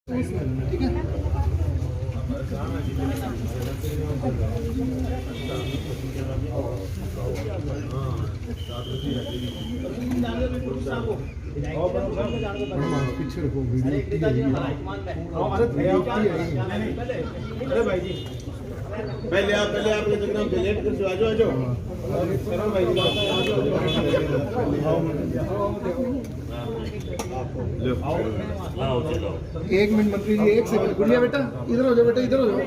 ठीक है। पीछे रखो अरे भाई जी पहले आप इंस्टाग्राम डिलीट कर दो। आ जाओ करण भाई एक मिनट मंत्री जी, एक सेकंड। गुड़िया बेटा इधर हो जाओ, बेटा इधर हो जाओ।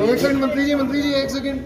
एक सेकंड मंत्री जी एक सेकंड।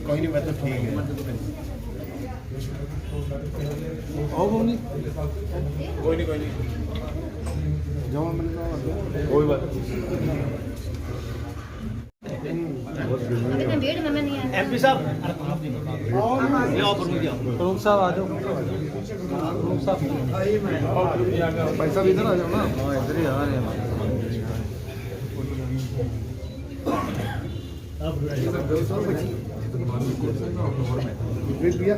कोई नहीं, मैं तो ठीक है। कोई नहीं जमा मिल कोई बात एमपी साहब प्रमुख साहब आ जाओ। भाई साहब इधर आ जाओ ना। इधर ही आ रहे हैं। भैया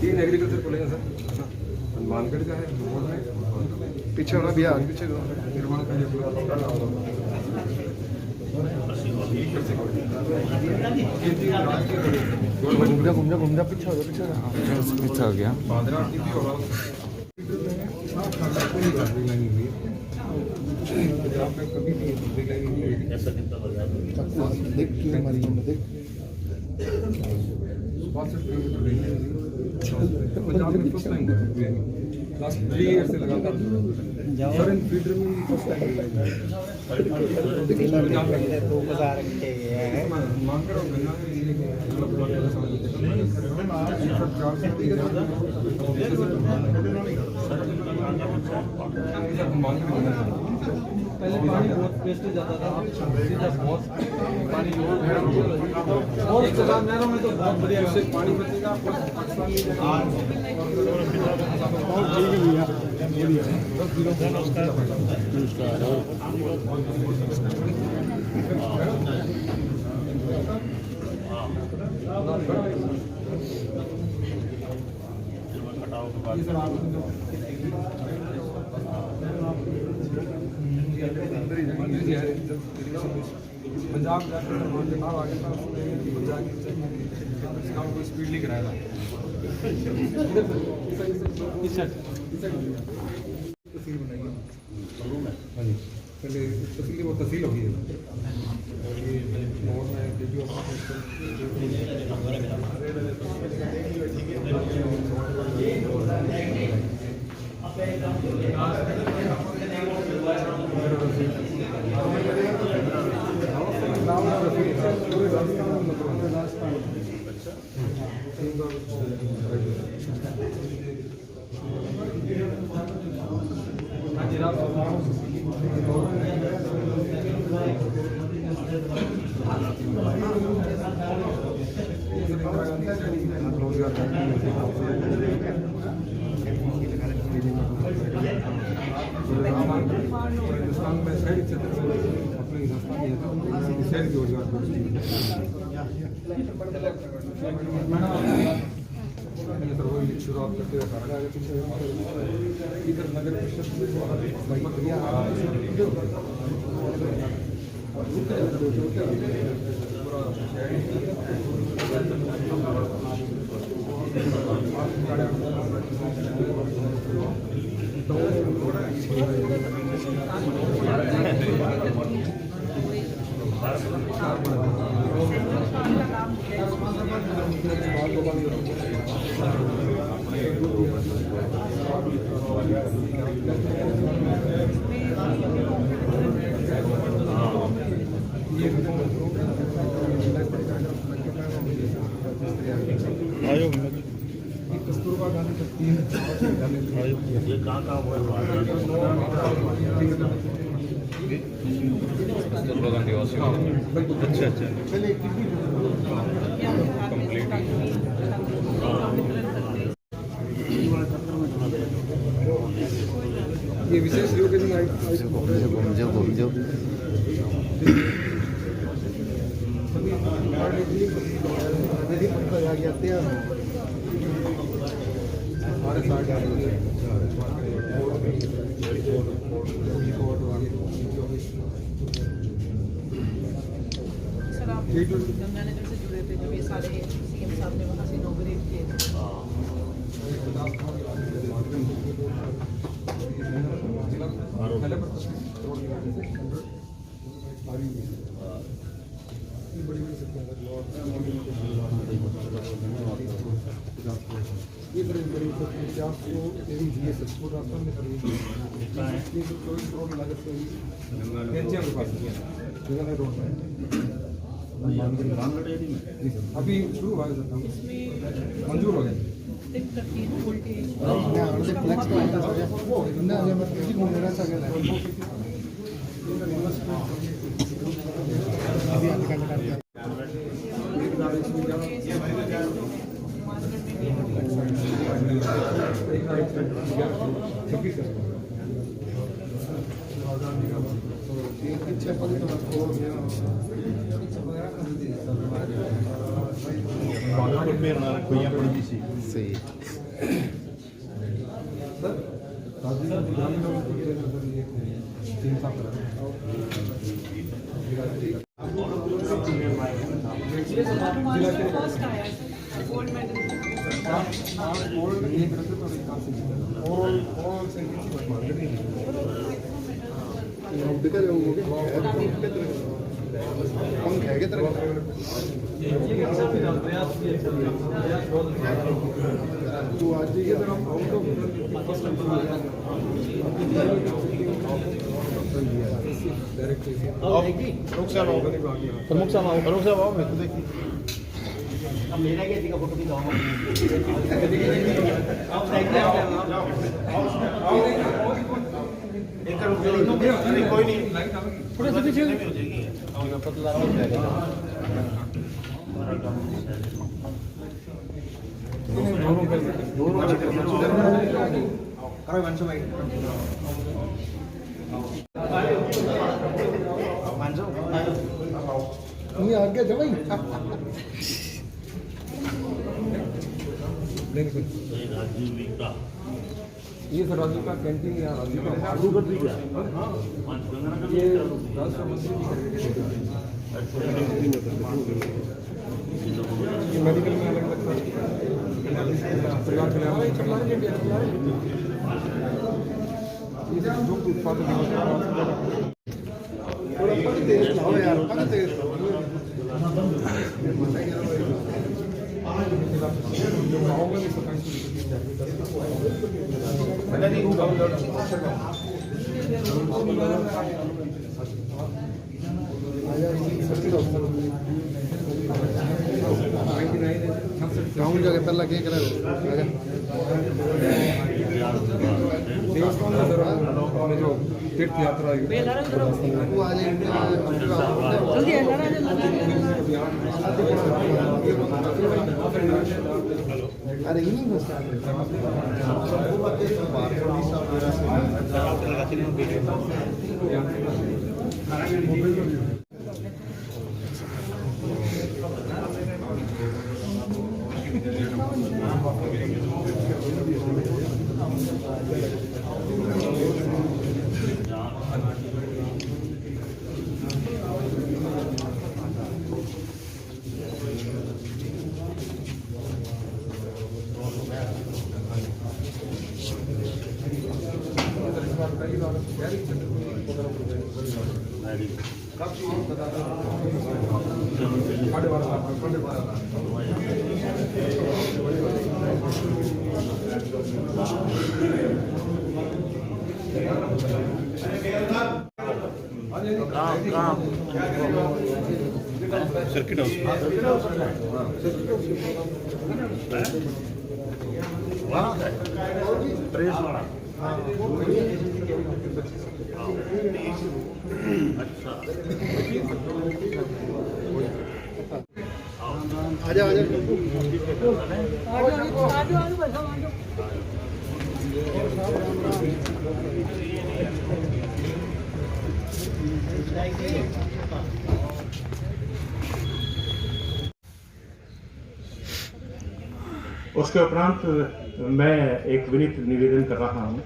तीन एग्रीकल्चर कॉलेज सर, मानगढ़ का है, पीछे होना भैया, पीछे निर्माण का घूम जा पीछे हो पीछे हो गया। देख हमारी देख पंजाब में फर्स्ट टाइम लास्ट 3 ईयर से लगातार सर इन फीडर में फर्स्ट टाइम मांगड़ और गन्ना पहले पानी बहुत वेस्टेज जाता था, सीधा बहुत पानी और नहरों में तो बहुत बढ़िया उससे पानी बचेगा। पंजाब जाकर आगे था, उसने स्पीड लेकर आया था। तहसील बनाई है। हाँ जी, पहले तहसील वो तहसील होगी और मैं DPO हिंदुस्तान में शहरी क्षेत्र से अपने हिंदुस्तान है तो शहरी रोजगार शुरुआत करते हुए इधर नगर परिषद कस्तूरबा गांधी का 3 ये कहाँ हुआ है? कस्तूरबा गांधी अच्छा ये विशेष योग सर आप गंगानगर से जुड़े थे, जो ये सारे सीएम साहब ने वहाँ से इनॉग्रेट किए थे। ये बड़ी 50 को तेरी दिए सबको रास्ता में खरीद 24 करोड़ लागत से एनजीएम के पास जगह रोड पर अभी शुरू हुआ है सर, मंजूर हो गया। सही फर्स्ट आया गोल्ड मेडल। पंख है क्या तेरे तू आज ही के तरफ प्रमुख साहब आओ मैं तो देखिए मेरा क्या दिखा फोटो खिंचाऊंगा कोई नहीं थोड़ा सा पीछे नहीं आ गया जमाई ये सर राजीव का कैंटीन या राजीव का ये राष्ट्रमंत्री मेडिकल में अलग अलग परिवार कल्याण जो उत्पादन थोड़ा पक तेज लाओ यार पक तेज गाँव में भी सफाई गाँव जगह पहला क्या करा देवस्थान में जो तीर्थ यात्रा वो आज इंडिया जल्दी आ, जरा जल्दी। हेलो अरे नहीं बस सर्किट हाउस आजा आजा उसके उपरांत मैं एक विनीत निवेदन कर रहा हूँ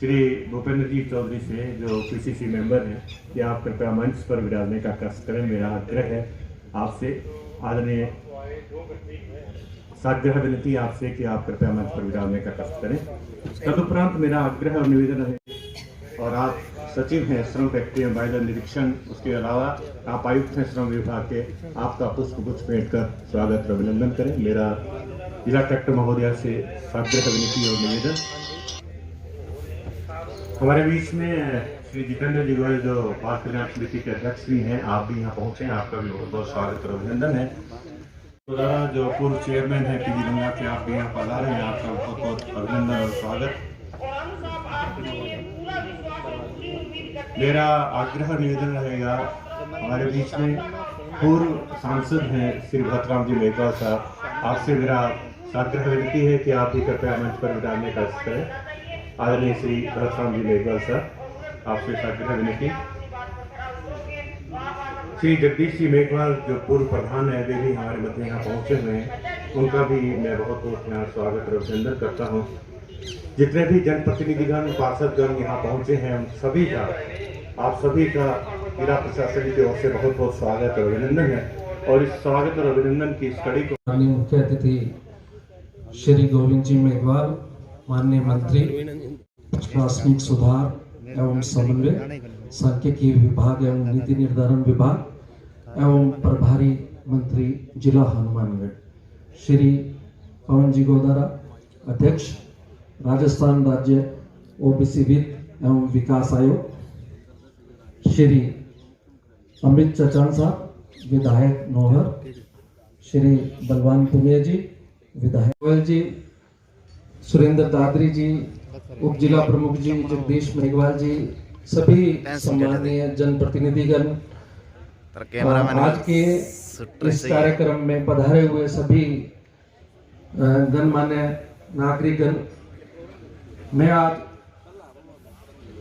श्री भूपेंद्र जी चौधरी से, जो पीसीसी मेंबर हैं, कि आप कृपया मंच पर विराजने का कष्ट करें। मेरा आग्रह है आपसे, आदरणीय साग्रह विनती आपसे कि आप कृपया मंच पर विराजने का कष्ट करें। तदुपरांत मेरा आग्रह और निवेदन है, और आप सचिव हैं श्रम फैक्ट्री एवं बाइलर निरीक्षण, उसके अलावा आप आयुक्त हैं श्रम विभाग के, आपका पुष्प गुच्छ भेंट कर स्वागत और अभिनंदन करें। मेरा जिला कलेक्टर महोदया से साग्रह विनती और निवेदन। हमारे बीच में श्री जितेंद्र जी गोयल, जो बाल कल्याण समिति के अध्यक्ष भी हैं, आप भी यहाँ पहुंचे हैं, आपका भी बहुत बहुत स्वागत और अभिनंदन है। तो जो पूर्व चेयरमैन है पीजी रंगा के, आप भी यहाँ पधारे हैं, आपका बहुत बहुत अभिनंदन और स्वागत। मेरा आग्रह निवेदन रहेगा, हमारे बीच में पूर्व सांसद हैं श्री भरतराम जी मेघवाल साहब, आपसे मेरा साग्रह विनती है कि आप भी कृपया मंच पर विराजने का कष्ट करें। आदरणीय श्री भरतराम जी मेघवाल साहब, आपसे साग्रह विनती। श्री जगदीश जी मेघवाल, जो पूर्व प्रधान है, वे भी हमारे मध्य यहाँ पहुँचे हुए हैं, उनका भी मैं बहुत बहुत यहाँ स्वागत और अभिनंदन करता हूँ। जितने भी जनप्रतिनिधिगण, पार्षदगण यहाँ पहुँचे हैं, उन सभी का, आप सभी का जिला प्रशासन की ओर से बहुत बहुत स्वागत और अभिनंदन है। और इस स्वागत और अभिनंदन की इस कड़ी को माननीय मुख्य अतिथि श्री गोविंद जी मेघवाल, माननीय मंत्री प्राथमिक सुधार एवं समन्वय, सांख्यिकी विभाग एवं नीति निर्धारण विभाग एवं प्रभारी मंत्री जिला हनुमानगढ़, श्री पवन जी गोदारा, अध्यक्ष राजस्थान राज्य ओबीसी वित्त एवं विकास आयोग, श्री अमित चचान साहब, विधायक नौहर, श्री बलवान पुनिया जी, विधायक गोयल जी, सुरेंद्र दादरी जी, उप जिला प्रमुख जी जगदीश मेघवाल जी, सभी सम्मानीय जनप्रतिनिधिगण, आज के इस कार्यक्रम में पधारे हुए सभी गणमान्य नागरिकगण, मैं आज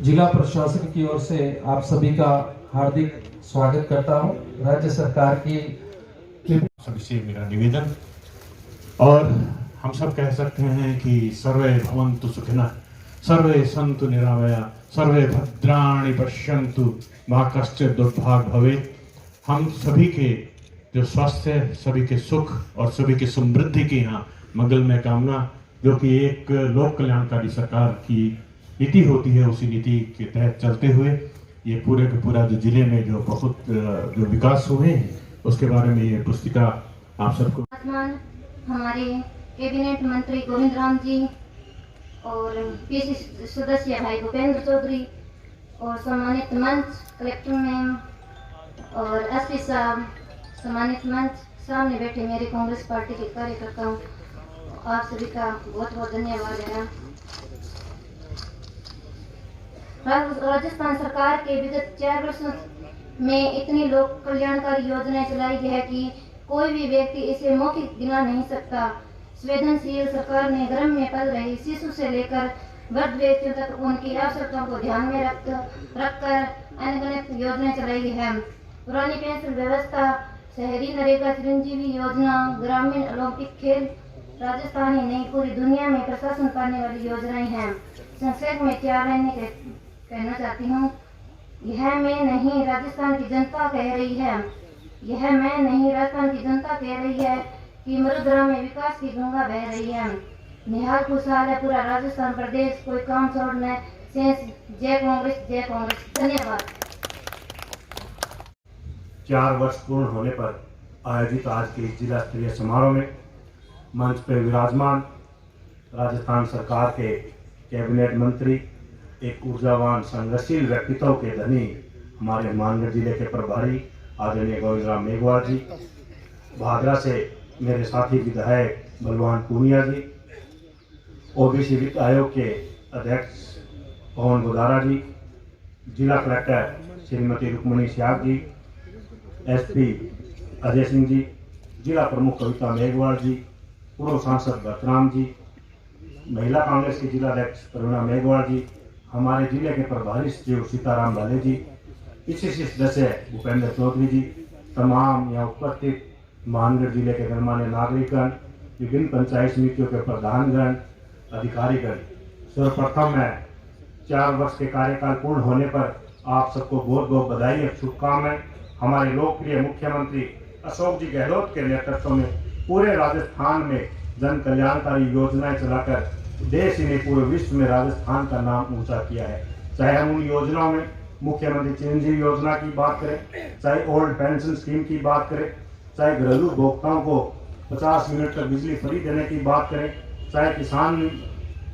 जिला प्रशासन की ओर से आप सभी का हार्दिक स्वागत करता हूं। राज्य सरकार की सभी से मेरा निवेदन, और हम सब कह सकते हैं कि सर्वे भवन्तु सुखिनः, सर्वे सन्तु निरामया, सर्वे भद्राणि पश्यन्तु मा कश्चित् दुर्भाग् भवेत्। हम सभी के जो स्वास्थ्य, सभी के सुख और सभी की समृद्धि की यहाँ मंगलमय कामना, जो कि एक लोक कल्याणकारी सरकार की नीति होती है, उसी नीति के तहत चलते हुए ये पूरे का पूरा जो जिले में जो बहुत जो विकास हुए हैं, उसके बारे में ये पुस्तिका आप सबको। हमारे कैबिनेट मंत्री गोविंद राम जी और पीसीसी सदस्य भाई भूपेंद्र चौधरी और सम्मानित मंच कलेक्टर मैम और एसपी साहब, सम्मानित मंच, सामने बैठे मेरे कांग्रेस पार्टी के कार्यकर्ताओं, आप सभी का बहुत बहुत धन्यवाद है। राजस्थान सरकार के विगत 4 वर्षों में इतनी लोक कल्याणकारी योजनाएं चलाई गई है कि कोई भी व्यक्ति इसे मौखिक गिना नहीं सकता। संवेदनशील सरकार ने गर्भ में पल रही शिशु से लेकर वृद्ध व्यक्तियों तक उनकी आवश्यकताओं को ध्यान में रखकर अनगिनत योजनाएं चलाई है। पुरानी पेंशन व्यवस्था, शहरी नरेगा, चिरंजीवी योजना, ग्रामीण ओलंपिक खेल राजस्थान ही नहीं पूरी दुनिया में प्रशासन पाने वाली योजनाएं हैं। संक्षेप में 4 लाइनें कहना चाहती हूँ। यह मैं नहीं, राजस्थान की जनता कह रही है। यह मैं नहीं, राजस्थान की जनता कह रही है कि मरुद्रा में विकास की गंगा बह रही है। निहाल खुशहाल है पूरा राजस्थान प्रदेश, कोई काम छोड़ना है शेष। जय कांग्रेस, जय कांग्रेस। धन्यवाद। 4 वर्ष पूर्ण होने पर आयोजित आज के जिला स्तरीय समारोह में मंच पर विराजमान राजस्थान सरकार के कैबिनेट मंत्री, एक ऊर्जावान संघर्षशील व्यक्तित्व के धनी हमारे हनुमानगढ़ जिले के प्रभारी आदरणीय गोविंद मेघवाल जी, भादरा से मेरे साथी विधायक बलवान पूनिया जी, ओबीसी वित्त आयोग के अध्यक्ष पवन गोदारा जी, जिला कलेक्टर श्रीमती रुक्मणी श्याम जी, एसपी अजय सिंह जी, जिला प्रमुख कविता मेघवाल जी, पूर्व सांसद भरतराम जी, महिला कांग्रेस के जिला अध्यक्ष करुणा मेघवाल जी, हमारे जिले के प्रभारी सचिव सीताराम भाले जी, पीसीसी सदस्य भूपेंद्र चौधरी जी, तमाम यहाँ उपस्थित हनुमानगढ़ जिले के गणमान्य नागरिकगण, विभिन्न पंचायत समितियों के प्रधानगण, अधिकारीगण, सर्वप्रथम मैं 4 वर्ष के कार्यकाल पूर्ण होने पर आप सबको बहुत बहुत बधाई और शुभकामनाएं। हमारे लोकप्रिय मुख्यमंत्री अशोक जी गहलोत के नेतृत्व में पूरे राजस्थान में जन कल्याणकारी योजनाएं चलाकर देश ही नहीं पूरे विश्व में राजस्थान का नाम ऊंचा किया है। चाहे हम उन योजनाओं में मुख्यमंत्री चिरंजीवी योजना की बात करें, चाहे ओल्ड पेंशन स्कीम की बात करें, चाहे घरेलू उपभोक्ताओं को 50 मिनट तक बिजली फ्री देने की बात करें, चाहे किसान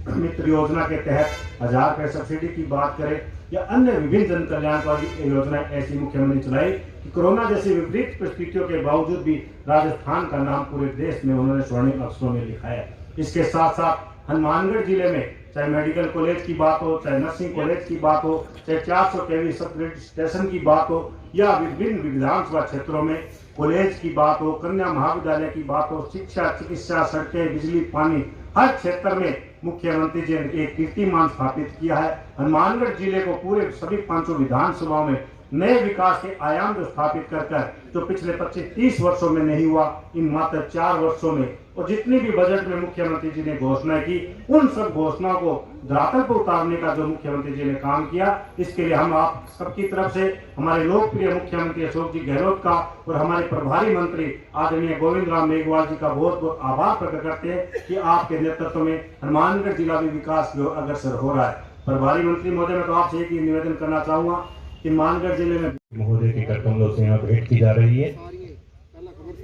मित्र योजना के तहत 1000 रुपये सब्सिडी की बात करें, या अन्य विभिन्न जन कल्याणकारी योजनाएं ऐसी मुख्यमंत्री चलाई कि कोरोना जैसी विपरीत परिस्थितियों के बावजूद भी राजस्थान का नाम पूरे देश में उन्होंने स्वर्णिम अक्षरों में लिखा है। इसके साथ साथ हनुमानगढ़ जिले में चाहे मेडिकल कॉलेज की बात हो, चाहे नर्सिंग कॉलेज की बात हो, चाहे 400 kV सब ग्रेड स्टेशन की बात हो, या विभिन्न विधानसभा क्षेत्रों में कॉलेज की बात हो, कन्या महाविद्यालय की बात हो, शिक्षा, चिकित्सा, सड़कें, बिजली, पानी, हर क्षेत्र में मुख्यमंत्री जी ने एक कीर्तिमान स्थापित किया है। हनुमानगढ़ जिले को पूरे सभी 5 विधानसभाओं में नए विकास के आयाम स्थापित कर जो पिछले 25-30 वर्षों में नहीं हुआ, इन मात्र 4 वर्षों में, और जितनी भी बजट में मुख्यमंत्री जी ने घोषणाएं की, उन सब घोषणाओं को धरातल पर उतारने का जो मुख्यमंत्री जी ने काम किया, इसके लिए हम आप सबकी तरफ से हमारे लोकप्रिय मुख्यमंत्री अशोक जी गहलोत का और हमारे प्रभारी मंत्री आदरणीय गोविंद राम मेघवाल जी का बहुत बहुत आभार प्रकट करते हैं कि आपके नेतृत्व में हनुमानगढ़ जिला भी विकास की ओर अग्रसर हो रहा है। प्रभारी मंत्री महोदय, मैं तो आपसे एक ही निवेदन करना चाहूंगा कि हनुमानगढ़ जिले में महोदय के कर कमलों से यहाँ भेंट की जा रही है।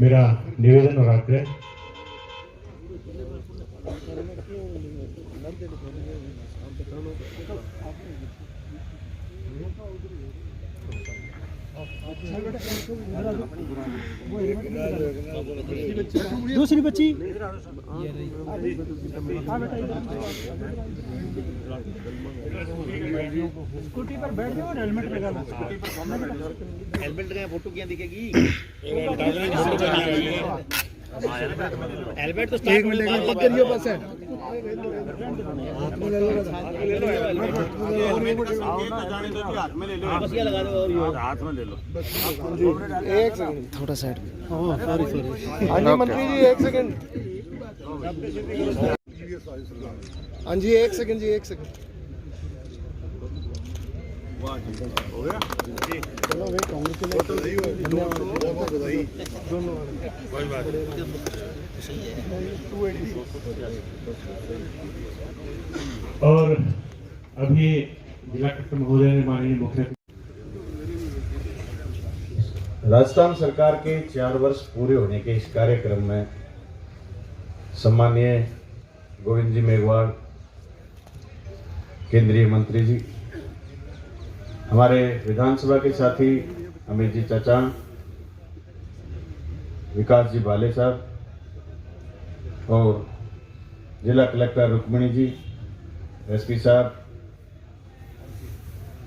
मेरा निवेदन और आग्रह दूसरी बच्ची स्कूटी पर बैठ जाओ, हेलमेट लगा लो। हेलमेट का फोटो क्या दिखेगी? हेलमेट तो 1 मिनट करिए बस है। हाथ में ले लो, बस ये लगा दो और हाथ में ले लो। 1 सेकंड, थोड़ा साइड में। सॉरी। हाँ जी मंत्री जी 1 सेकंड। हाँ जी 1 सेकंड जी, 1 सेकंड। हो गया जी, चलो भाई कांग्रेस के लिए तो नहीं हुआ, बहुत बधाई दोनों, कोई बात नहीं। और अभी जिला कलेक्टर महोदय ने माननीय मुख्य राजस्थान सरकार के 4 वर्ष पूरे होने के इस कार्यक्रम में सम्माननीय गोविंद जी मेघवाल केंद्रीय मंत्री जी, हमारे विधानसभा के साथी अमित जी चाचा, विकास जी भाले साहब और जिला कलेक्टर रुक्मणी जी, एसपी साहब,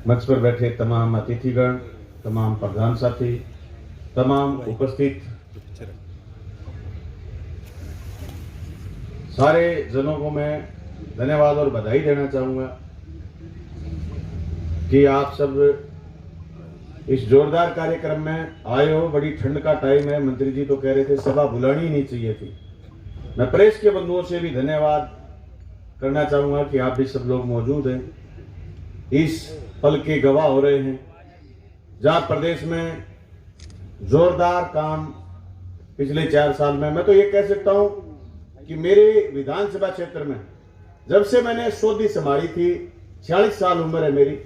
मंच पर बैठे तमाम अतिथिगण, तमाम प्रधान साथी, तमाम उपस्थित सारे जनों को मैं धन्यवाद और बधाई देना चाहूँगा कि आप सब इस जोरदार कार्यक्रम में आए हो। बड़ी ठंड का टाइम है, मंत्री जी तो कह रहे थे सभा बुलानी ही नहीं चाहिए थी। मैं प्रेस के बंधुओं से भी धन्यवाद करना चाहूँगा कि आप भी सब लोग मौजूद हैं, इस पल के गवाह हो रहे हैं जहाँ प्रदेश में जोरदार काम पिछले 4 साल में, मैं तो ये कह सकता हूँ कि मेरे विधानसभा क्षेत्र में जब से मैंने सोधी संभाली थी, 46 साल उम्र है मेरी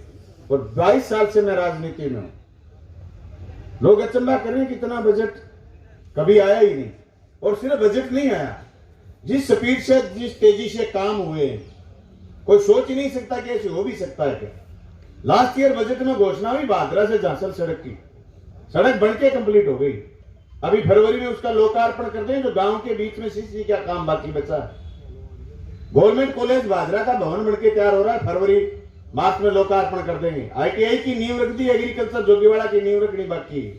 और 22 साल से मैं राजनीति में हूं। लोग अचंभा कर रहे हैं कि इतना बजट कभी आया ही नहीं। और सिर्फ बजट नहीं आया, जिस स्पीड से, जिस तेजी से काम हुए कोई सोच ही नहीं सकता कि ऐसे हो भी सकता है क्या। लास्ट ईयर बजट में घोषणा हुई भादरा से झांसल सड़क की, सड़क बनके कंप्लीट हो गई। अभी फरवरी में उसका लोकार्पण कर दें, जो गांव के बीच में सीसी का काम बाकी बचा है। गवर्नमेंट कॉलेज भादरा का भवन बनके तैयार हो रहा है, फरवरी मार्च में लोकार्पण कर देंगे। ITI की नींव रख दी, एग्रीकल्चर जोगीवाड़ा की नींव रखनी बाकी है।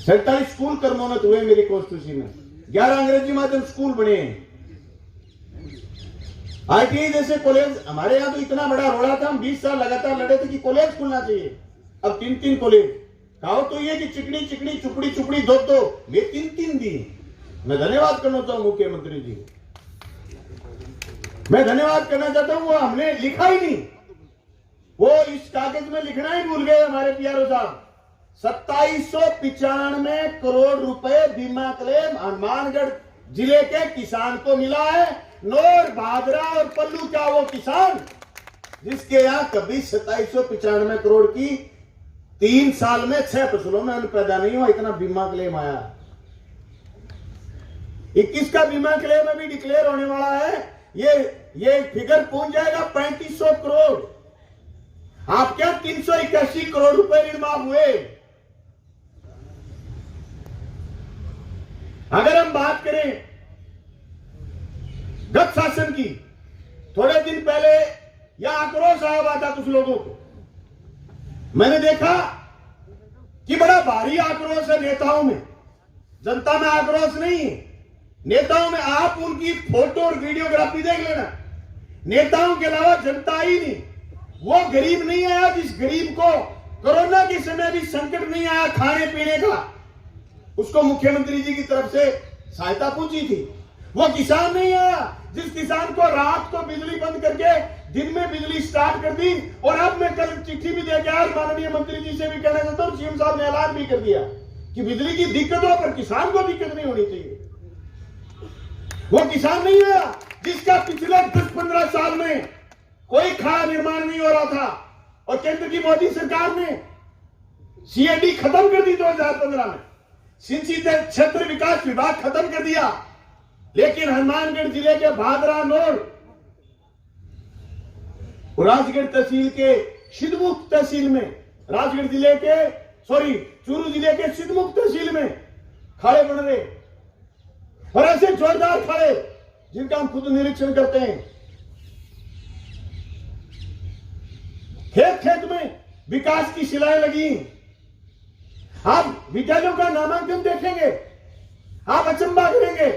47 स्कूल कर्मोन्नत हुए मेरी कॉन्स्टिट्यूंसी में, 11 अंग्रेजी माध्यम स्कूल बने हैं। ITI जैसे कॉलेज हमारे यहाँ तो इतना बड़ा रोड़ा था, हम 20 साल लगातार लड़े थे कि कॉलेज खुलना चाहिए। अब 3-3 कॉलेज। कहावत तो ये कि चिकनी चिकनी चुपड़ी चुपड़ी दो, ये 3-3 दी। मैं धन्यवाद करना चाहूँ मुख्यमंत्री जी, मैं धन्यवाद करना चाहता हूं। वो हमने लिखा ही नहीं, वो इस कागज में लिखना ही भूल गए हमारे PRO साहब। 2795 करोड़ रुपए बीमा क्लेम हनुमानगढ़ जिले के किसान को मिला है। नौर, भादरा और पल्लू का वो किसान जिसके यहां कभी 2795 करोड़ की 3 साल में 6 फसलों में अन्न पैदा नहीं हुआ, इतना बीमा क्लेम आया। 21 का बीमा क्लेम अभी डिक्लेयर होने वाला है। ये फिगर पहुंच जाएगा 3500 करोड़। आप क्या 381 करोड़ रुपए ऋण माफ हुए। अगर हम बात करें गत शासन की, थोड़े दिन पहले यह आक्रोश आया हुआ था कुछ लोगों को। मैंने देखा कि बड़ा भारी आक्रोश है नेताओं में, जनता में आक्रोश नहीं है। नेताओं में आप उनकी फोटो और वीडियोग्राफी देख लेना, नेताओं के अलावा जनता ही नहीं। वो गरीब नहीं आया जिस गरीब को कोरोना के समय भी संकट नहीं आया खाने पीने का, उसको मुख्यमंत्री जी की तरफ से सहायता पहुंची थी। वो किसान नहीं आया जिस किसान को रात को बिजली बंद करके दिन में बिजली स्टार्ट कर दी। और अब मैं कल चिट्ठी भी दे के आया, माननीय मंत्री जी से भी कहना चाहता हूं, CM साहब ने ऐलान भी कर दिया कि बिजली की दिक्कत हो पर किसान को दिक्कत नहीं होनी चाहिए। वो किसान नहीं आया जिसका पिछले 10-15 साल में कोई खाद निर्माण नहीं हो रहा था और केंद्र की मोदी सरकार ने CAD खत्म कर दी 2015 में, सिंचित क्षेत्र विकास विभाग खत्म कर दिया। लेकिन हनुमानगढ़ जिले के भादरा, नौर, राजगढ़ तहसील के सिद्धमुख तहसील में, राजगढ़ जिले के चूरू जिले के सिद्धमुख तहसील में खाड़े बन रहे, और ऐसे जोरदार खाड़े जिनका हम खुद निरीक्षण करते हैं। खेत खेत में विकास की शिलाएं लगी। आप विद्यालयों का नामांकन देखेंगे, आप अचंभा करेंगे।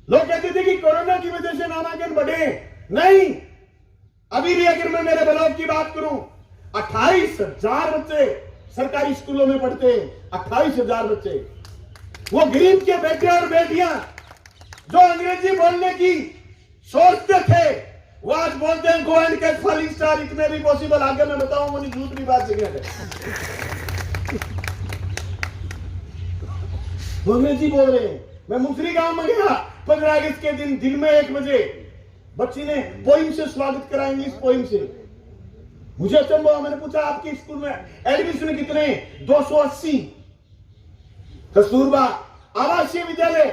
लोग कहते थे कि कोरोना की वजह से नामांकन बढ़े, नहीं। अभी भी अगर मैं मेरे ब्लॉक की बात करूं, 28,000 बच्चे सरकारी स्कूलों में पढ़ते हैं, 28,000 बच्चे। वो गरीब के बेटे और बेटियां जो अंग्रेजी बोलने की सोचते थे, वो आज बोलते हैं go and catch falling star, इतने भी पॉसिबल। आगे मैं बताऊं, मुझे दूसरी बात सिगरेट है, वो अंग्रेजी बोल रहे हैं। मैं मुसरी गांव में गया 15 अगस्त के दिन में 1 बजे बच्ची ने पोइम से स्वागत करा, इंग्लिश पोइम से। मुझे अचंभा हुआ, मैंने पूछा आपके स्कूल में एडमिशन कितने? 280। कस्तूरबा आवासीय विद्यालय,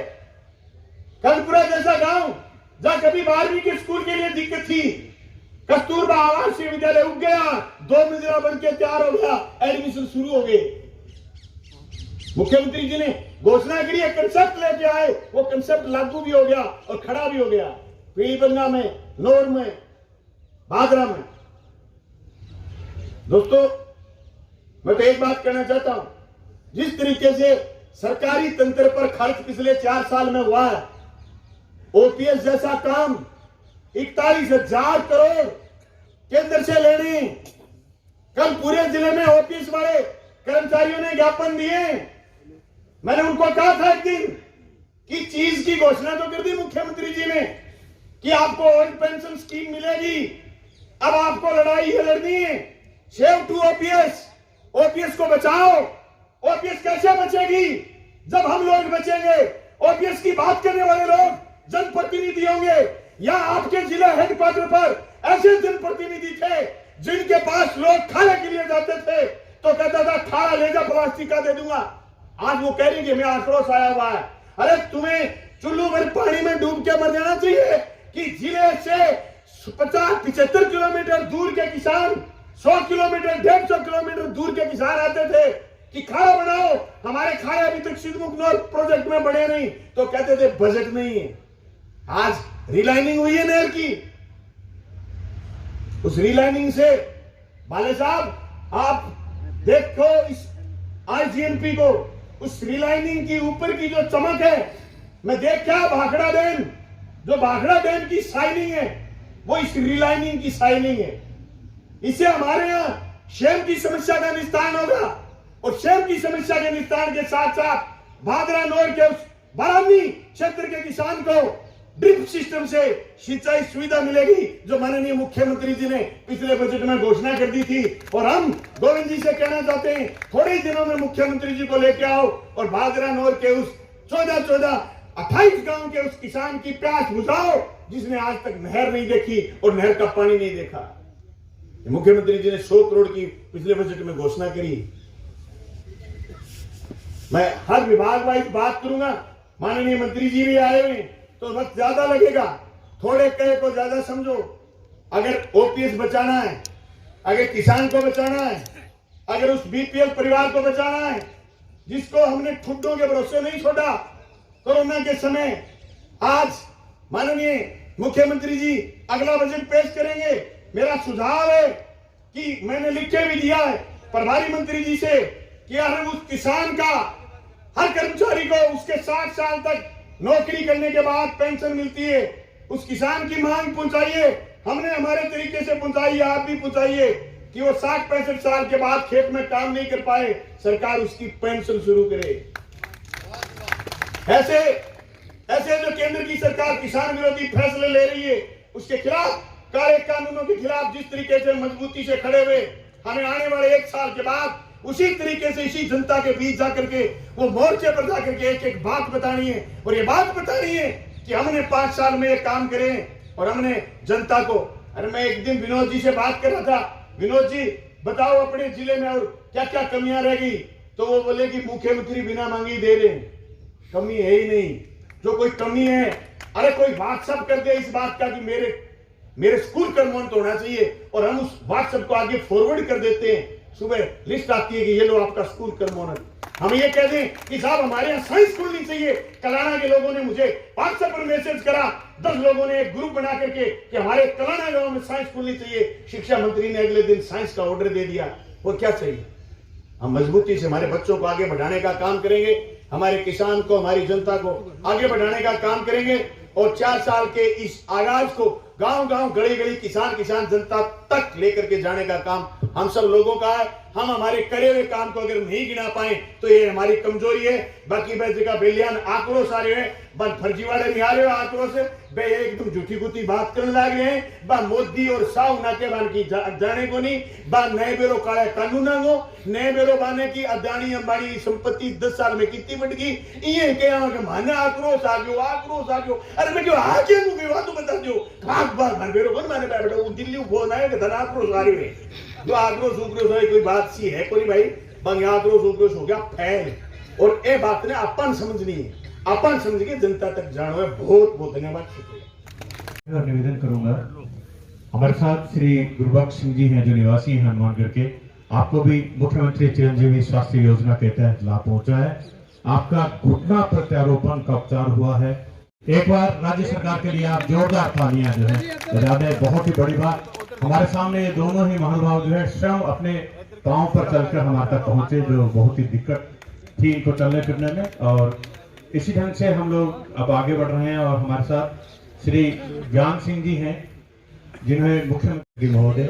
कनपुरा जैसा गांव जहां कभी 12वीं के स्कूल के लिए दिक्कत थी, कस्तूरबा आवासीय विद्यालय उग गया, 2 मंजिला बन के तैयार हो गया, एडमिशन शुरू हो गए। मुख्यमंत्री जी ने घोषणा करी, कंसेप्ट लेके आए, वो कंसेप्ट लागू भी हो गया और खड़ा भी हो गया। पीलीबंगा में, नौर में, भादरा में। दोस्तों, मैं तो एक बात कहना चाहता हूं, जिस तरीके से सरकारी तंत्र पर खर्च पिछले 4 साल में हुआ है, ओपीएस जैसा काम 41,000 करोड़ केंद्र से लेने। कल पूरे जिले में ओपीएस वाले कर्मचारियों ने ज्ञापन दिए। मैंने उनको कहा था एक दिन कि चीज की घोषणा तो कर दी मुख्यमंत्री जी ने कि आपको ओल्ड पेंशन स्कीम मिलेगी। अब आपको लड़ाई है लड़नी है। सेव टू ओपीएस, ओपीएस को बचाओ। ओपीएस कैसे बचेगी जब हम लोग बचेंगे? ओपीएस की बात करने वाले लोग जनप्रतिनिधि होंगे या आपके जिला हेडक्वार्टर पर ऐसे जनप्रतिनिधि थे जिनके पास लोग खाने के लिए जाते थे तो कहता था खाना ले जा, प्लास्टिक का दे दूंगा। आज वो कह रही कि मैं आक्रोश आया हुआ है। अरे तुम्हें चुल्लू में पानी में डूब के मर जाना चाहिए कि जिले से 50-75 किलोमीटर दूर के किसान, 100 किलोमीटर 150 किलोमीटर दूर के किसान आते थे कि खाना बनाओ। हमारे खाने अभी तक सिद्धमुखनौर प्रोजेक्ट में बने नहीं तो कहते थे बजट नहीं है। आज रिलाइनिंग हुई है नहर की। उस रिलाइनिंग से बाले साहब आप देखो इस आईजीएमपी को, उस रिलाइनिंग की ऊपर की जो चमक है, मैं देख क्या भाखड़ा डैम, जो भाखड़ा डैम की शाइनिंग है वो इस रिलाइनिंग की शाइनिंग है। इससे हमारे यहाँ शेम की समस्या का निस्तारण होगा और शेम की समस्या के निस्तारण के साथ साथ भादरा नोर के उस बारानी क्षेत्र के किसान को ड्रिप सिस्टम से सिंचाई सुविधा मिलेगी जो माननीय मुख्यमंत्री जी ने पिछले बजट में घोषणा कर दी थी। और हम गोविंद जी से कहना चाहते हैं थोड़े ही दिनों में मुख्यमंत्री जी को लेके आओ और भादरा नोर के उस 28 गांव के उस किसान की प्यास बुझाओ जिसने आज तक नहर नहीं देखी और नहर का पानी नहीं देखा। मुख्यमंत्री जी ने 100 करोड़ की पिछले बजट में घोषणा करी। मैं हर विभाग वाइज बात करूंगा, माननीय मंत्री जी भी आए हुए तो वक्त ज्यादा लगेगा, थोड़े कहे को ज्यादा समझो। अगर ओपीएस बचाना है, अगर किसान को बचाना है, अगर उस बीपीएल परिवार को बचाना है जिसको हमने ठुड्डों के भरोसे नहीं छोड़ा कोरोना के समय, आज माननीय मुख्यमंत्री जी अगला बजट पेश करेंगे। मेरा सुझाव है कि मैंने लिख के भी दिया है प्रभारी मंत्री जी से कि अगर उस किसान का हर कर्मचारी को उसके 60 साल तक नौकरी करने के बाद पेंशन मिलती है, उस किसान की मांग पहुंचाइए। हमने हमारे तरीके से पहुंचाई, आप भी पहुंचाइए कि वो 60-65 साल के बाद खेत में काम नहीं कर पाए, सरकार उसकी पेंशन शुरू करे। ऐसे जो केंद्र की सरकार किसान विरोधी फैसले ले रही है उसके खिलाफ, काले कानूनों के खिलाफ जिस तरीके से मजबूती से खड़े हुए, हमें आने वाले 1 साल के बाद उसी तरीके से इसी जनता के बीच जाकर के वो मोर्चे पर जाकर के एक बात बतानी है। और ये बात बतानी है कि हमने 5 साल में ये काम करे और हमने जनता को। अरे मैं एक दिन विनोद जी से बात कर रहा था, विनोद जी बताओ अपने जिले में और क्या क्या कमियां रह गई, तो वो बोले कि मुख्यमंत्री बिना मांगी दे रहे हैं। कमी है ही नहीं। जो कोई कमी है, अरे कोई व्हाट्सएप कर दे इस बात का कि मेरे स्कूल कर्मोन्नत होना चाहिए और हम उस व्हाट्सएप को आगे फॉरवर्ड कर देते हैं। सुबह लिस्ट आती है कि ये लो आपका स्कूल कर्मोन्नत। हम ये कह दें कि साहब हमारे यहाँ साइंस स्कूल नहीं चाहिए। कलाना के लोगों ने मुझे व्हाट्सएप पर मैसेज करा, 10 लोगों ने एक ग्रुप बना करके कि हमारे कलाना गांव में साइंस स्कूल नहीं चाहिए। शिक्षा मंत्री ने अगले दिन साइंस का ऑर्डर दे दिया। वो क्या चाहिए? हम मजबूती से हमारे बच्चों को आगे बढ़ाने का काम करेंगे, हमारे किसान को, हमारी जनता को आगे बढ़ाने का काम करेंगे और 4 साल के इस आगाज को गांव गांव गली गली किसान जनता तक लेकर के जाने का काम हम सब लोगों का है। हम हमारे करे हुए काम को अगर नहीं गिना पाए तो ये हमारी कमजोरी है। बाकी मैं जगह बेलियान आक्रोश आ रहे हैं, बस फर्जीवाड़े में आ रहे हो आक्रोश बे एकदम झूठी गुती बात करने लग रहे हैं। बा मोदी और साहु नाके बान की जाने को नहीं, बा नए बेरो काले कानून हो, नए बेरो बाने की अदानी अंबानी संपत्ति 10 साल में कितनी बढ़ गई। ये क्या माने आक्रोश आ गयो। अरे मैं क्यों आगे मुझे तो बता दो भाग बेरो कौन माने बैठो दिल्ली वो ना है धन आक्रोश आ रही है। जो आक्रोश उक्रोश कोई बात सी है कोई भाई, बंग आक्रोश उक्रोश हो गया फैल। और ये बात ने अपन समझनी है, अपन समझ के जनता तक जानो है। बहुत बहुत धन्यवाद, शुक्रिया। निवेदन करूंगा, हमारे साथ श्री गुरबख्श सिंह जी हैं जो निवासी हैं हनुमानगढ़ के। आपको भी मुख्यमंत्री चिरंजीवी स्वास्थ्य योजना के तहत लाभ पहुंचा है। आपका घुटना प्रत्यारोपण का उपचार हुआ है। एक बार राज्य सरकार के लिए आप जोरदार तालियां जो है बजा दें। बहुत ही बड़ी बात, हमारे सामने ये दोनों ही महानुभाव जो है स्वयं अपने पांव पर चलकर हमारे तक पहुंचे, जो बहुत ही दिक्कत थी इनको चलने फिरने में। और इसी ढंग से हम लोग अब आगे बढ़ रहे हैं और हमारे साथ श्री ज्ञान सिंह जी हैं, जिन्हें मुख्यमंत्री महोदय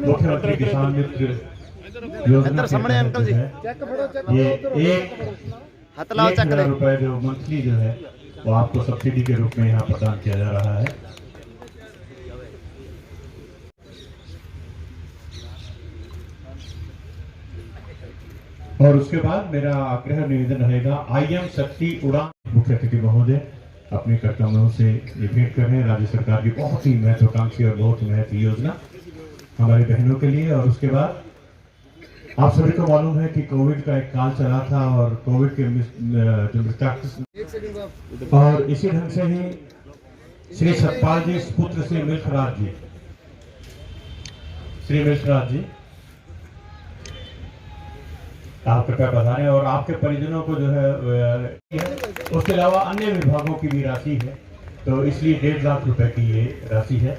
मुख्यमंत्री किसान मित्र योजना के तहत है। ये 1,00,000 रुपए जो मंथली जो है वो आपको सब्सिडी के रूप में यहाँ प्रदान किया जा रहा है। और उसके बाद मेरा आग्रह निवेदन रहेगा IM शक्ति उड़ान मुख्य अतिथि महोदय अपने कर्तव्यों से ये भेंट कर रहे हैं राज्य सरकार की बहुत ही महत्वाकांक्षी और बहुत महत्वपूर्ण योजना हमारी बहनों के लिए। और उसके बाद आप सभी को मालूम है कि कोविड का एक काल चला था और कोविड के जो मृतक और इसी ढंग से ही श्री सतपाल जी पुत्र श्री मिल्खराज जी, श्री मिल्खराज जी आप कृपया बधाएं। और आपके परिजनों को जो है उसके अलावा अन्य विभागों की भी राशि है, तो इसलिए 1.5 लाख रुपए की ये राशि है।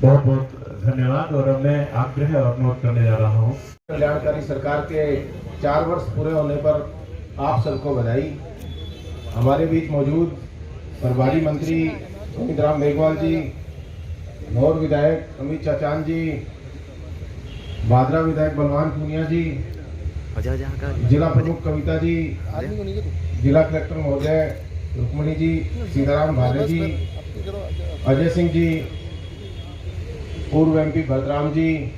बहुत बहुत धन्यवाद। और अब मैं आग्रह और नोट करने जा रहा हूँ। कल्याणकारी सरकार के 4 वर्ष पूरे होने पर आप सबको बधाई। हमारे बीच मौजूद प्रभारी मंत्री गोविंद मेघवाल जी, नौर विधायक अमित चाचान जी, भादरा विधायक बलवान पूनिया जी, जिला प्रमुख कविता जी, जिला कलेक्टर महोदय रुक्मणी जी, सीताराम भाले जी, अजय सिंह जी, पूर्व MP भरतराम जी,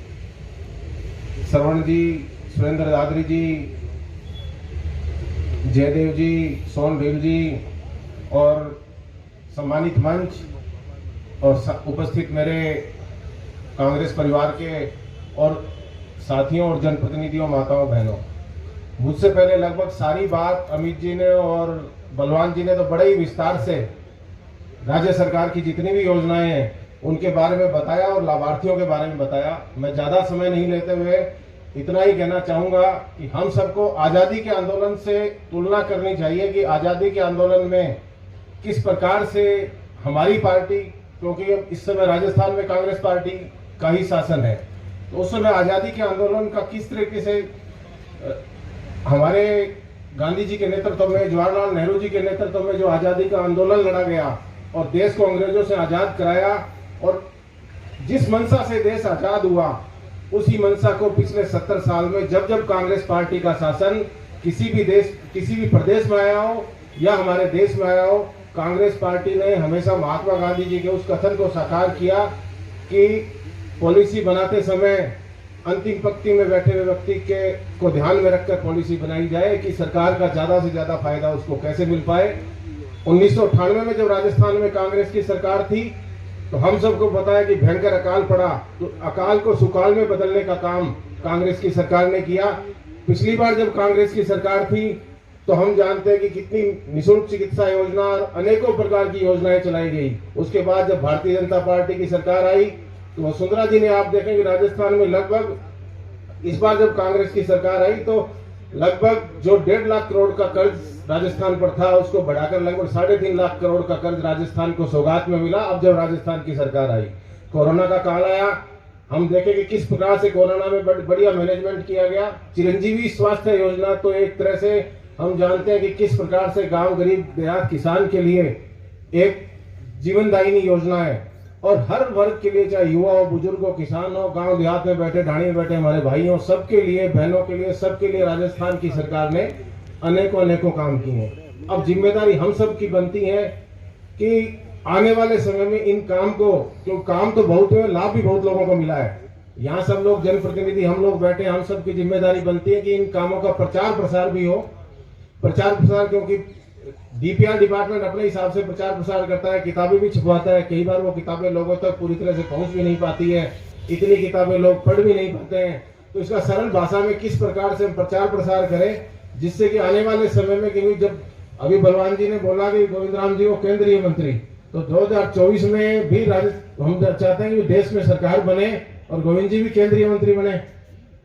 श्रवण जी, सुरेंद्र दादरी जी, जयदेव जी, सोनभील जी और सम्मानित मंच और उपस्थित मेरे कांग्रेस परिवार के और साथियों और जनप्रतिनिधियों, माताओं बहनों, मुझसे पहले लगभग सारी बात अमित जी ने और बलवान जी ने तो बड़े ही विस्तार से राज्य सरकार की जितनी भी योजनाएं हैं उनके बारे में बताया और लाभार्थियों के बारे में बताया। मैं ज़्यादा समय नहीं लेते हुए इतना ही कहना चाहूँगा कि हम सबको आज़ादी के आंदोलन से तुलना करनी चाहिए कि आज़ादी के आंदोलन में किस प्रकार से हमारी पार्टी, क्योंकि अब इस समय राजस्थान में कांग्रेस पार्टी का ही शासन है, तो उस समय आज़ादी के आंदोलन का किस तरीके से हमारे गांधी जी के नेतृत्व में, जवाहरलाल नेहरू जी के नेतृत्व में जो आज़ादी का आंदोलन लड़ा गया और देश को अंग्रेजों से आज़ाद कराया, और जिस मंशा से देश आज़ाद हुआ उसी मंशा को पिछले 70 साल में जब जब कांग्रेस पार्टी का शासन किसी भी प्रदेश में आया हो या हमारे देश में आया हो, कांग्रेस पार्टी ने हमेशा महात्मा गांधी जी के उस कथन को साकार किया कि पॉलिसी बनाते समय अंतिम पंक्ति में बैठे हुए व्यक्ति को ध्यान में रखकर पॉलिसी बनाई जाए कि सरकार का ज्यादा से ज्यादा फायदा उसको कैसे मिल पाए। 1998 में जब राजस्थान में कांग्रेस की सरकार थी तो हम सबको बताया कि भयंकर अकाल पड़ा, तो अकाल को सुकाल में बदलने का काम कांग्रेस की सरकार ने किया। पिछली बार जब कांग्रेस की सरकार थी तो हम जानते हैं कि कितनी निःशुल्क चिकित्सा योजना और अनेकों प्रकार की योजनाएं चलाई गई। उसके बाद जब भारतीय जनता पार्टी की सरकार आई तो वसुंधरा जी ने, आप देखेंगे राजस्थान में लगभग इस बार जब कांग्रेस की सरकार आई तो लगभग जो 1.5 लाख करोड़ का कर्ज राजस्थान पर था उसको बढ़ाकर लगभग 3.5 लाख करोड़ का कर्ज राजस्थान को सौगात में मिला। अब जब राजस्थान की सरकार आई, कोरोना का काल आया, हम देखें कि किस प्रकार से कोरोना में बढ़िया मैनेजमेंट किया गया। चिरंजीवी स्वास्थ्य योजना तो एक तरह से हम जानते हैं कि किस प्रकार से गांव गरीब देहात किसान के लिए एक जीवनदायिनी योजना है, और हर वर्ग के लिए, चाहे युवा हो, बुजुर्ग हो, किसान हो, गांव देहात में बैठे, ढाणी में बैठे हमारे भाई हो, सबके लिए, बहनों के लिए, सबके लिए राजस्थान की सरकार ने अनेकों काम किए हैं। अब जिम्मेदारी हम सब की बनती है कि आने वाले समय में इन काम को, क्यों काम तो बहुत हुए, लाभ भी बहुत लोगों को मिला है। यहाँ सब लोग जनप्रतिनिधि हम लोग बैठे, हम सब की जिम्मेदारी बनती है कि इन कामों का प्रचार प्रसार भी हो। प्रचार प्रसार, क्योंकि DPR डिपार्टमेंट अपने हिसाब से प्रचार प्रसार करता है, किताबें भी छपवाता है, कई बार वो किताबें लोगों तक पूरी तरह से पहुंच भी नहीं पाती है, इतनी किताबें लोग पढ़ भी नहीं पाते हैं। तो इसका सरल भाषा में किस प्रकार से हम प्रचार प्रसार करें जिससे कि आने वाले समय में, क्योंकि जब अभी बलवान जी ने बोला कि गोविंद राम जी को केंद्रीय मंत्री, तो 2024 में भी हम चाहते हैं कि देश में सरकार बने और गोविंद जी भी केंद्रीय मंत्री बने।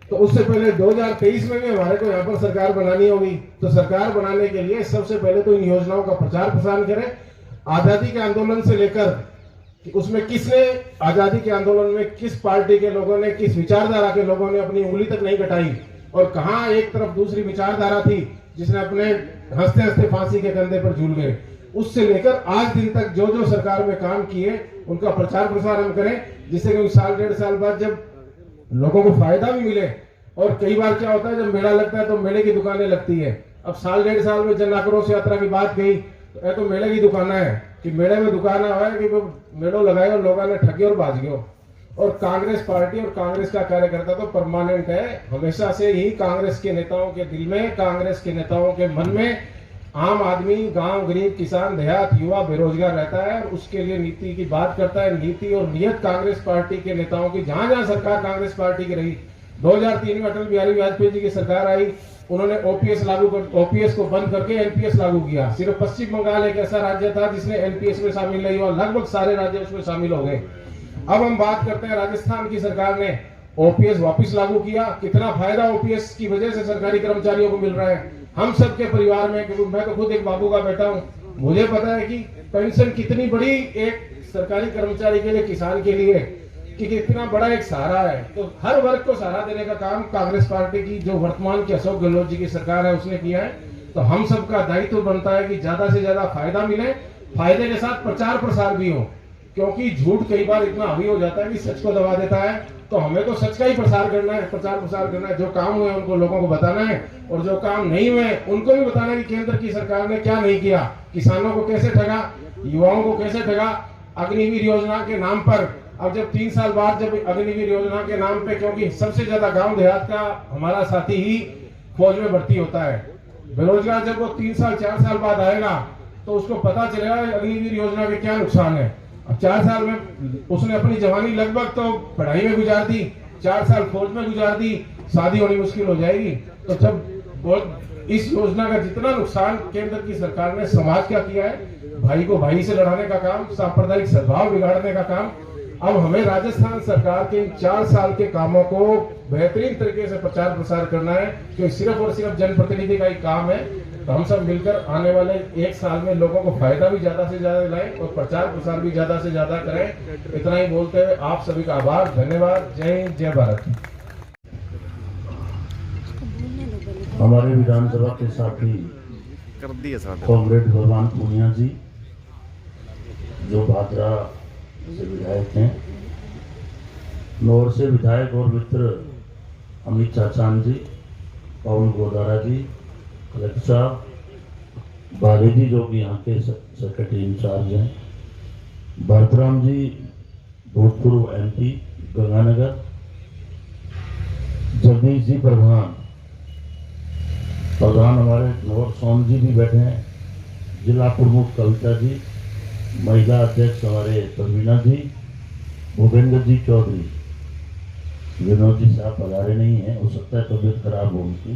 तो उससे पहले 2023 में भी हमारे को यहाँ पर सरकार बनानी होगी। तो सरकार बनाने के लिए सबसे पहले तो इन योजनाओं का प्रचार प्रसार करें। आजादी के आंदोलन से लेकर कि उसमें किसने, आजादी के आंदोलन में किस पार्टी के लोगों ने, किस विचारधारा के लोगों ने अपनी उंगली तक नहीं कटाई, और कहाँ एक तरफ दूसरी विचारधारा थी जिसने अपने हंसते हंसते फांसी के कंधे पर झूल गए। उससे लेकर आज दिन तक जो जो सरकार में काम किए उनका प्रचार प्रसार हम करें, जिससे कि साल डेढ़ साल बाद जब लोगों को फायदा भी मिले। और कई बार क्या होता है, जब मेला लगता है तो मेले की दुकानें लगती है। अब साल डेढ़ साल में जन आक्रोश यात्रा की बात गई तो मेले की दुकानें है कि मेले में दुकान हुआ है कि वो मेलों लगाए और लोगों ने ठगे और बाज गए। और कांग्रेस पार्टी और कांग्रेस का कार्यकर्ता तो परमानेंट है, हमेशा से ही कांग्रेस के नेताओं के दिल में, कांग्रेस के नेताओं के मन में आम आदमी, गांव, गरीब, किसान, देहात, युवा, बेरोजगार रहता है और उसके लिए नीति की बात करता है। नीति और नियत कांग्रेस पार्टी के नेताओं की, जहां जहां सरकार कांग्रेस पार्टी की रही, 2003 में अटल बिहारी वाजपेयी जी की सरकार आई, उन्होंने ओपीएस को बंद करके एनपीएस लागू किया। सिर्फ पश्चिम बंगाल एक ऐसा राज्य था जिसने एनपीएस में शामिल नहीं हुआ, लगभग सारे राज्य उसमें शामिल हो गए। अब हम बात करते हैं, राजस्थान की सरकार ने ओपीएस वापस लागू किया। कितना फायदा ओपीएस की वजह से सरकारी कर्मचारियों को मिल रहा है। हम सबके परिवार में, क्योंकि मैं तो खुद एक बाबू का बेटा हूं, मुझे पता है कि पेंशन कितनी बड़ी एक सरकारी कर्मचारी के लिए, किसान के लिए कि कितना बड़ा एक सहारा है। तो हर वर्ग को सहारा देने का काम कांग्रेस पार्टी की, जो वर्तमान की अशोक गहलोत जी की सरकार है, उसने किया है। तो हम सबका दायित्व बनता है कि ज्यादा से ज्यादा फायदा मिले, फायदे के साथ प्रचार प्रसार भी हो, क्योंकि झूठ कई बार इतना हावी हो जाता है कि सच को दबा देता है। तो हमें तो सच का ही प्रसार करना है, प्रचार प्रसार करना है। जो काम हुए उनको लोगों को बताना है और जो काम नहीं हुए उनको भी बताना है कि केंद्र की सरकार ने क्या नहीं किया, किसानों को कैसे ठगा, युवाओं को कैसे ठगा। अग्निवीर योजना के नाम पर अब जब 3 साल बाद जब अग्निवीर योजना के नाम पे, क्योंकि सबसे ज्यादा गांव देहात का हमारा साथी ही फौज में भर्ती होता है, बेरोजगार जब वो 3 साल 4 साल बाद आएगा तो उसको पता चलेगा अग्निवीर योजना के क्या नुकसान है। अब 4 साल में उसने अपनी जवानी लगभग तो पढ़ाई में गुजार दी, 4 साल फौज में गुजार दी, शादी होनी मुश्किल हो जाएगी। तो जब इस योजना का जितना नुकसान केंद्र की सरकार ने समाज का किया है, भाई को भाई से लड़ाने का काम, सांप्रदायिक सद्भाव बिगाड़ने का काम, अब हमें राजस्थान सरकार के 4 साल के कामों को बेहतरीन तरीके से प्रचार प्रसार करना है, क्योंकि सिर्फ और सिर्फ जनप्रतिनिधि का ही काम है। तो हम सब मिलकर आने वाले 1 साल में लोगों को फायदा भी ज्यादा से ज्यादा दिलाएं और प्रचार प्रसार भी ज्यादा से ज्यादा करें। इतना ही बोलते हुए आप सभी का आभार, धन्यवाद। जय हिंद, जय भारत। हमारे विधानसभा के साथी कॉमरेड भगवान पूनिया जी, जो भादरा से विधायक हैं, नौर से विधायक और मित्र अमित चाचान जी, पवन गोदारा जी, कलेक्टर साहब, बाले जी जो कि यहाँ के सेक्रेटरी इंचार्ज हैं, भरतराम जी भूतपूर्व एमपी गंगानगर, जगदीश जी प्रधान हमारे नौर सोम जी भी बैठे हैं, जिला प्रमुख कविता जी, महिला अध्यक्ष हमारे परवीना जी, भूपेंद्र जी चौधरी, विनोद जी साहब पधारे नहीं हैं, हो सकता है तबीयत खराब हो उनकी,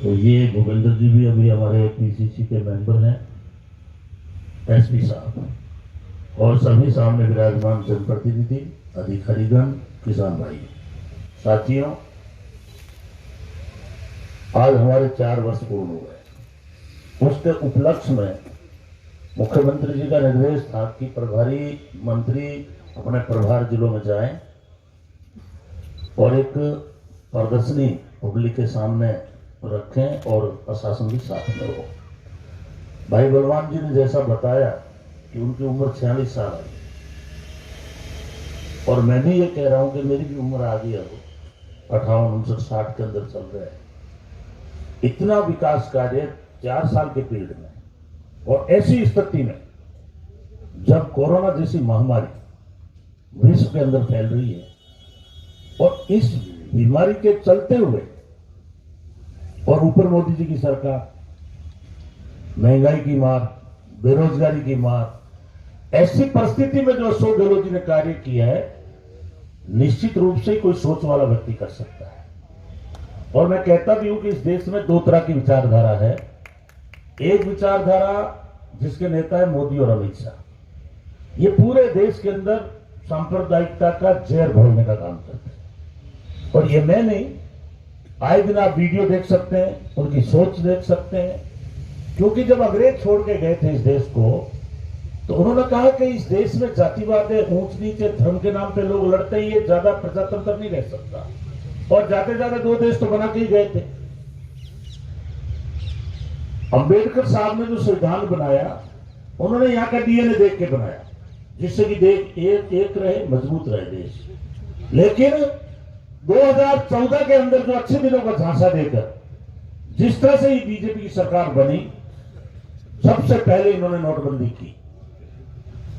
तो ये भूपेंद्र जी भी अभी हमारे पीसीसी के मेंबर हैं, एसपी साहब और सभी सामने विराजमान जनप्रतिनिधि, अधिकारीगण, किसान भाई। साथियों, आज हमारे 4 वर्ष पूर्ण हो गए। उसके उपलक्ष्य में मुख्यमंत्री जी का निर्देश था कि प्रभारी मंत्री अपने प्रभार जिलों में जाएं और एक प्रदर्शनी पब्लिक के सामने रखें और प्रशासन भी साथ में हो। भाई बलवान जी ने जैसा बताया कि उनकी उम्र 46 साल है और मैं भी ये कह रहा हूं कि मेरी भी उम्र आ गई है, 58, 59, 60 के अंदर चल रहा है। इतना विकास कार्य 4 साल के पीरियड में, और ऐसी स्थिति में जब कोरोना जैसी महामारी विश्व के अंदर फैल रही है और इस बीमारी के चलते हुए और ऊपर मोदी जी की सरकार, महंगाई की मार, बेरोजगारी की मार, ऐसी परिस्थिति में जो अशोक गहलोत जी ने कार्य किया है, निश्चित रूप से कोई सोच वाला व्यक्ति कर सकता है। और मैं कहता भी हूं कि इस देश में 2 तरह की विचारधारा है। एक विचारधारा जिसके नेता है मोदी और अमित शाह, ये पूरे देश के अंदर सांप्रदायिकता का जहर घोलने का काम करते हैं। और ये मैं नहीं, आए दिन आप वीडियो देख सकते हैं, उनकी सोच देख सकते हैं, क्योंकि जब अंग्रेज छोड़ के गए थे इस देश को, तो उन्होंने कहा कि इस देश में जातिवाद है, ऊंच नीचे धर्म के नाम पे लोग लड़ते ही, ये ज्यादा प्रजातंत्र नहीं रह सकता। और जाते जाते 2 देश तो बना के ही गए थे। अंबेडकर साहब ने जो संविधान बनाया, उन्होंने यहाँ का डीएनए देख के बनाया, जिससे कि देश एक रहे, मजबूत रहे देश। लेकिन 2014 के अंदर जो अच्छे दिनों का झांसा देकर जिस तरह से बीजेपी की सरकार बनी, सबसे पहले इन्होंने नोटबंदी की।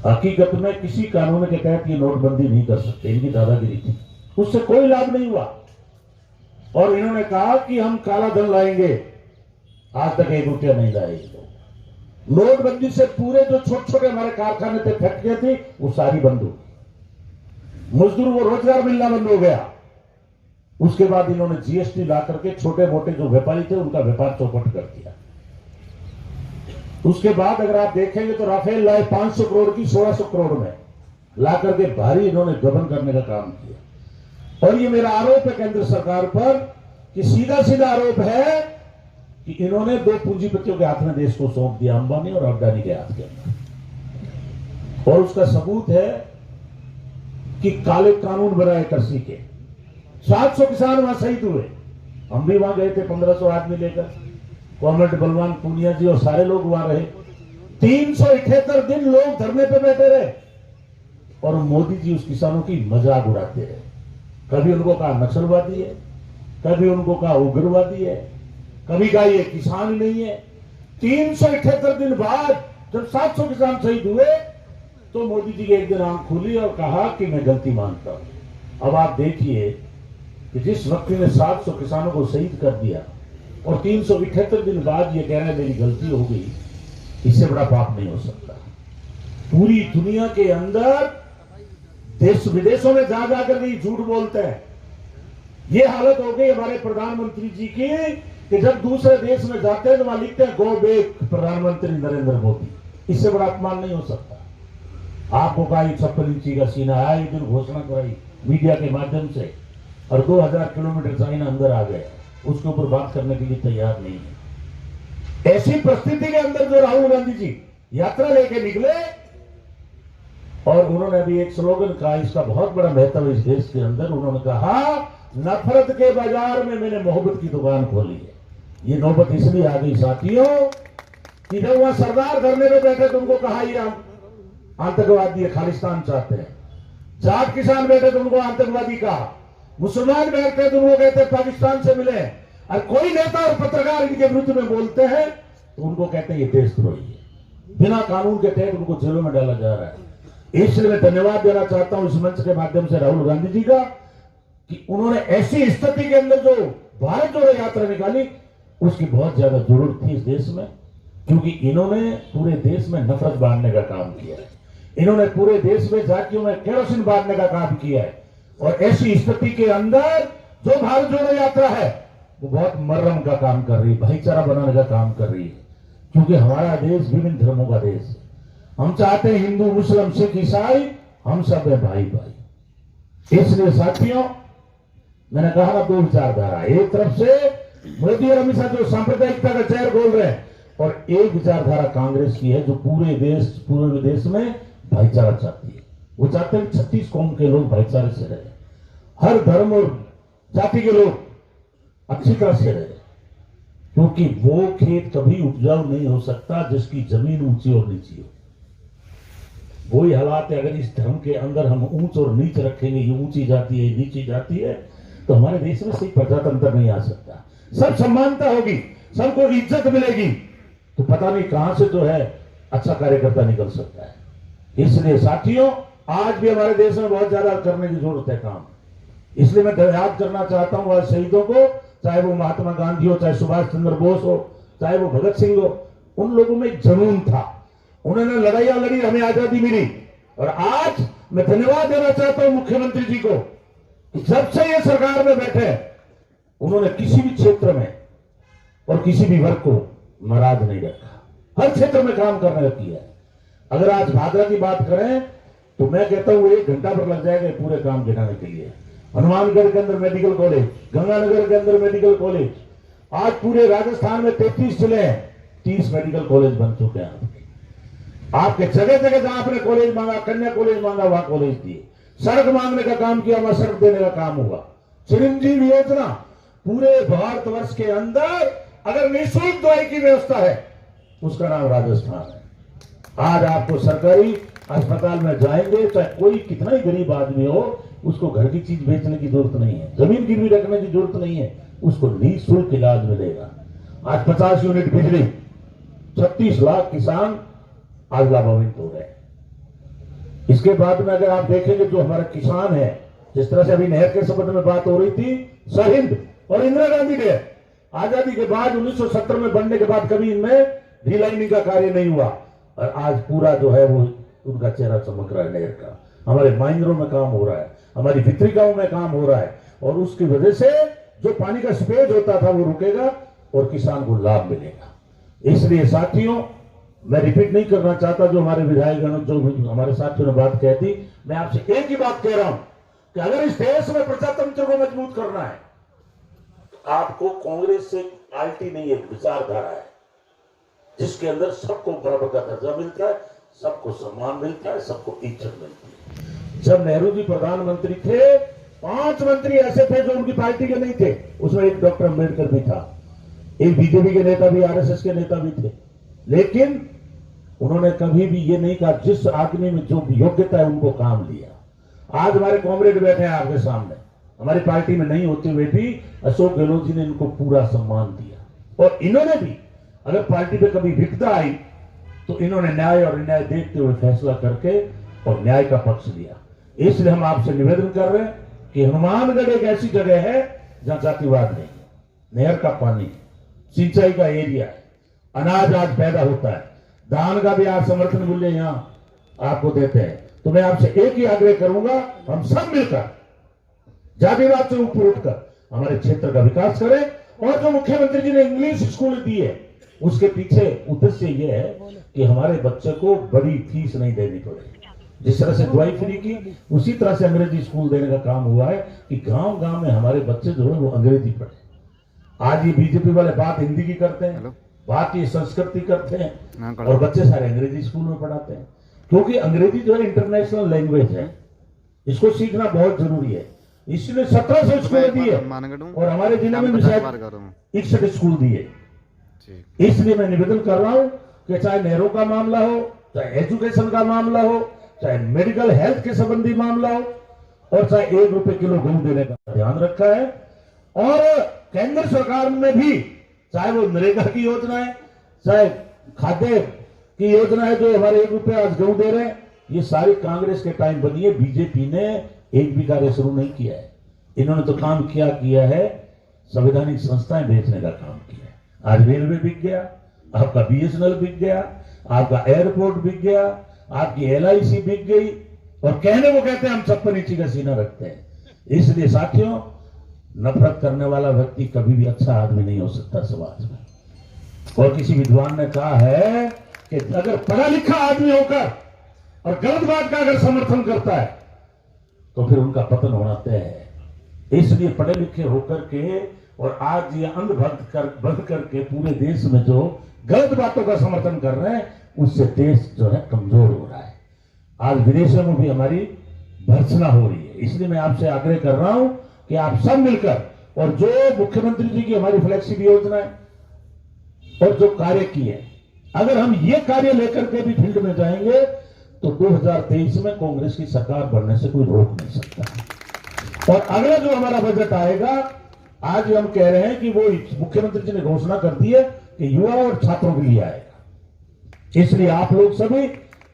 हकीकत में किसी कानून के तहत ये नोटबंदी नहीं कर सकते, इनकी दादागिरी थी, उससे कोई लाभ नहीं हुआ। और इन्होंने कहा कि हम काला धन लाएंगे, आज तक 1 रुपया नहीं लाए। नोटबंदी से पूरे जो छोटे छोटे हमारे कारखाने थे, फैक्ट्रियां थी, वो सारी बंद हो गई, मजदूर को रोजगार मिलना बंद हो गया। उसके बाद इन्होंने जीएसटी ला करके छोटे मोटे जो व्यापारी थे उनका व्यापार चौपट कर दिया। उसके बाद अगर आप देखेंगे तो राफेल लाए 500 करोड़ की 1600 करोड़ में ला करके भारी इन्होंने गबन करने का काम किया। और ये मेरा आरोप है केंद्र सरकार पर कि सीधा सीधा आरोप है कि इन्होंने 2 पूंजीपतियों के हाथ में देश को सौंप दिया, अंबानी और अडानी के हाथ के अंदर। और उसका सबूत है कि काले कानून बनाए कृषि के, 700 किसान वहां शहीद हुए। हम भी वहां गए थे, 1500 आदमी लेकर, कॉमरेड बलवान पूनिया जी और सारे लोग वहां रहे। 378 दिन लोग धरने पे बैठे रहे और मोदी जी उस किसानों की मजाक उड़ाते रहे। कभी उनको कहा नक्सलवादी है, कभी उनको कहा उग्रवादी है, कभी कहा ये किसान नहीं है। 378 दिन बाद जब 700 किसान शहीद हुए तो मोदी जी की एक दिन आंख खुली और कहा कि मैं गलती मानता हूं। अब आप देखिए कि जिस व्यक्ति ने 700 किसानों को शहीद कर दिया और 378 दिन बाद ये कह रहे हैं मेरी गलती हो गई, इससे बड़ा पाप नहीं हो सकता। पूरी दुनिया के अंदर देश विदेशों में जा जाकर के झूठ बोलते हैं। ये हालत हो गई हमारे प्रधानमंत्री जी की कि जब दूसरे देश में जाते हैं तो वहां लिखते हैं गो बैक प्रधानमंत्री नरेंद्र मोदी। इससे बड़ा अपमान नहीं हो सकता। आपको कहा 56 इंची का सीना आया, एक दिन घोषणा कराई मीडिया के माध्यम से और 2000 किलोमीटर चाइना अंदर आ गए, उसके ऊपर बात करने के लिए तैयार नहीं है। ऐसी परिस्थिति के अंदर जो राहुल गांधी जी यात्रा लेके निकले और उन्होंने अभी एक स्लोगन कहा, इसका बहुत बड़ा महत्व है इस देश के अंदर। उन्होंने कहा नफरत के बाजार में मैंने मोहब्बत की दुकान खोली है। ये नौबत इसलिए आ गई साथियों कि जब वहां सरदार धरने पे बैठे तो उनको कहा ये आतंकवादी है, खालिस्तान चाहते हैं। जाट किसान बैठे तो उनको आतंकवादी कहा, मुसलमान बैठते तो उनको कहते पाकिस्तान से मिले। और कोई नेता और पत्रकार इनके विरुद्ध में बोलते हैं तो उनको कहते हैं ये देशद्रोही है। बिना कानून के तहत उनको जेलों में डाला जा रहा है। इसलिए मैं धन्यवाद देना चाहता हूं इस मंच के माध्यम से राहुल गांधी जी का कि उन्होंने ऐसी स्थिति के अंदर जो भारत जोड़ो यात्रा निकाली, उसकी बहुत ज्यादा जरूरत थी इस देश में, क्योंकि इन्होंने पूरे देश में नफरत बांटने का काम किया है। इन्होंने पूरे देश में जातियों में केरोसिन बांटने का काम किया है। और ऐसी स्थिति के अंदर जो भारत जोड़ो यात्रा है वो बहुत मर्रम का काम कर रही है, भाईचारा बनाने का काम कर रही है, क्योंकि हमारा देश विभिन्न धर्मों का देश है। हम चाहते हैं हिंदू मुस्लिम सिख ईसाई हम सब है भाई भाई। इसलिए साथियों मैंने कहा ना 2 विचारधारा, एक तरफ से मोदी और अमित शाह जो सांप्रदायिकता का जहर बोल रहे हैं और एक विचारधारा कांग्रेस की है जो पूरे देश में भाईचारा चाहती है। वो चाहते हैं 36 कौम के लोग भाईचारे से रहे, हर धर्म और जाति के लोग अच्छी तरह से रहे, क्योंकि वो खेत कभी उपजाऊ नहीं हो सकता जिसकी जमीन ऊंची और नीची हो। वही हालात है, अगर इस धर्म के अंदर हम ऊंच और नीच रखेंगे, ये ऊंची जाती है नीची जाती है, तो हमारे देश में सही प्रजातंत्र नहीं आ सकता। सब समानता होगी, सबको इज्जत मिलेगी, तो पता नहीं कहां से जो है अच्छा कार्यकर्ता निकल सकता है। इसलिए साथियों आज भी हमारे देश में बहुत ज्यादा करने की जरूरत है काम। इसलिए मैं याद करना चाहता हूं आज शहीदों को, चाहे वो महात्मा गांधी हो, चाहे सुभाष चंद्र बोस हो, चाहे वो भगत सिंह हो। उन लोगों में जुनून था, उन्होंने लड़ाइयां लड़ी, हमें आजादी मिली। और आज मैं धन्यवाद देना चाहता हूं मुख्यमंत्री जी को कि जब से ये सरकार में बैठे उन्होंने किसी भी क्षेत्र में और किसी भी वर्ग को नाराज नहीं रखा, हर क्षेत्र में काम करने का किया है। अगर आज भादरा की बात करें तो मैं कहता हूं 1 घंटा पर लग जाएगा पूरे काम गिनाने के लिए। हनुमानगढ़ के अंदर मेडिकल कॉलेज, गंगानगर के अंदर मेडिकल कॉलेज, आज पूरे राजस्थान में 33 जिले हैं, 30 मेडिकल कॉलेज बन चुके हैं। आपके जगह जगह जहां आपने कॉलेज मांगा, कन्या कॉलेज मांगा, वहां कॉलेज दिए। सड़क मांगने का काम किया, वहां सड़क देने का काम हुआ। चिरंजीवी योजना पूरे भारतवर्ष के अंदर अगर निःशुल्क दवाई की व्यवस्था है, उसका नाम राजस्थान है। आज आपको सरकारी अस्पताल में जाएंगे, चाहे कोई कितना ही गरीब आदमी हो, उसको घर की चीज बेचने की जरूरत नहीं है, जमीन गिरवी रखने की जरूरत नहीं है, उसको निःशुल्क इलाज मिलेगा। आज 50 यूनिट बिजली, 36 लाख किसान आज लाभान्वित हो रहे हैं। इसके बाद में अगर आप देखेंगे जो हमारे किसान है, जिस तरह से अभी नहर के संबंध में बात हो रही थी, सरहिंद और इंदिरा गांधी ने आजादी के बाद 1970 में बनने के बाद कभी इनमें रीलाइनिंग का कार्य नहीं हुआ, और आज पूरा जो है वो उनका चेहरा चमक रहा है नहर का। हमारे माइनरों में काम हो रहा है, हमारी वितरिकाओं में काम हो रहा है, और उसकी वजह से जो पानी का स्पेज होता था वो रुकेगा और किसान को लाभ मिलेगा। इसलिए साथियों, मैं रिपीट नहीं करना चाहता जो हमारे विधायकगण, जो हमारे साथियों ने बात कह दी। मैं आपसे एक ही बात कह रहा हूं कि अगर इस देश में प्रजातंत्र को मजबूत करना है, तो आपको कांग्रेस से पार्टी नहीं, एक विचारधारा है जिसके अंदर सबको बराबर का दर्जा मिलता है, सबको सम्मान मिलता है, सबको इज्जत मिलती है। जब नेहरू जी प्रधानमंत्री थे, 5 मंत्री ऐसे थे जो उनकी पार्टी के नहीं थे, उसमें एक डॉक्टर अम्बेडकर भी था, एक बीजेपी के नेता भी, आरएसएस के नेता भी थे, लेकिन उन्होंने कभी भी ये नहीं कहा जिस आदमी में जो योग्यता है उनको काम लिया। आज हमारे कॉमरेड बैठे हैं आपके सामने, हमारी पार्टी में नहीं होते हुए भी अशोक गहलोत जी ने इनको पूरा सम्मान दिया, और इन्होंने भी अगर पार्टी पे कभी विपदा आई तो इन्होंने न्याय और अन्याय देखते हुए फैसला करके और न्याय का पक्ष लिया। इसलिए हम आपसे निवेदन कर रहे हैं कि हनुमानगढ़ एक ऐसी जगह है जहां जातिवाद नहीं है, नहर का पानी, सिंचाई का एरिया है, अनाज आज पैदा होता है, धान का भी आज समर्थन मूल्य यहां आपको देते हैं। तो मैं आपसे एक ही आग्रह करूंगा, हम सब मिलकर जातिवाद से ऊपर उठकर हमारे क्षेत्र का विकास करें। और जो मुख्यमंत्री जी ने इंग्लिश स्कूल दी है, उसके पीछे उद्देश्य यह है कि हमारे बच्चे को बड़ी फीस नहीं देनी पड़े। जिस तरह से दवाई फ्री की, उसी तरह से अंग्रेजी स्कूल देने का काम हुआ है कि गांव गांव में हमारे बच्चे जो है वो अंग्रेजी पढ़े। आज ये बीजेपी वाले बात हिंदी की करते हैं, बात ये संस्कृति करते हैं, और बच्चे सारे अंग्रेजी स्कूल में पढ़ाते हैं, क्योंकि अंग्रेजी जो है इंटरनेशनल लैंग्वेज है, इसको सीखना बहुत जरूरी है। इसलिए 1700 स्कूल दिए और हमारे जिले में भी शायद 61 स्कूल दिए। इसलिए मैं निवेदन कर रहा हूं कि चाहे नहरों का मामला हो, चाहे एजुकेशन का मामला हो, चाहे मेडिकल हेल्थ के संबंधी मामला हो, और चाहे 1 रुपए किलो गेहूं देने का ध्यान रखा है। और केंद्र सरकार में भी चाहे वो नरेगा की योजना है, चाहे खाद्य की योजना है, जो हमारे 1 रुपए आज गेहूं दे रहे हैं, ये सारी कांग्रेस के टाइम बनी है। बीजेपी ने एक भी कार्य शुरू नहीं किया है। इन्होंने तो काम किया है संवैधानिक संस्थाएं बेचने का काम किया है। आज रेलवे बिक गया, आपका बीएसएनएल बिक गया, आपका एयरपोर्ट बिक गया, आपकी एलआईसी बिक गई, और कहने को कहते हैं हम 56 इंची का सीना रखते हैं। इसलिए साथियों, नफरत करने वाला व्यक्ति कभी भी अच्छा आदमी नहीं हो सकता समाज में। और किसी विद्वान ने कहा है कि अगर पढ़ा लिखा आदमी होकर और गलत बात का अगर समर्थन करता है तो फिर उनका पतन होना तय है। इसलिए पढ़े लिखे होकर के और आज ये अंधभक्त बंद करके पूरे देश में जो गलत बातों का समर्थन कर रहे हैं, उससे देश जो है कमजोर हो रहा है। आज विदेशों में भी हमारी भर्त्सना हो रही है। इसलिए मैं आपसे आग्रह कर रहा हूं कि आप सब मिलकर, और जो मुख्यमंत्री जी की हमारी फ्लैगशिप योजना है और जो कार्य किए, अगर हम ये कार्य लेकर के भी फील्ड में जाएंगे तो 2023 में कांग्रेस की सरकार बनने से कोई रोक नहीं सकता। और अगला जो हमारा बजट आएगा, आज हम कह रहे हैं कि वो मुख्यमंत्री जी ने घोषणा कर दी है कि युवा और छात्रों के लिए आएगा। इसलिए आप लोग सभी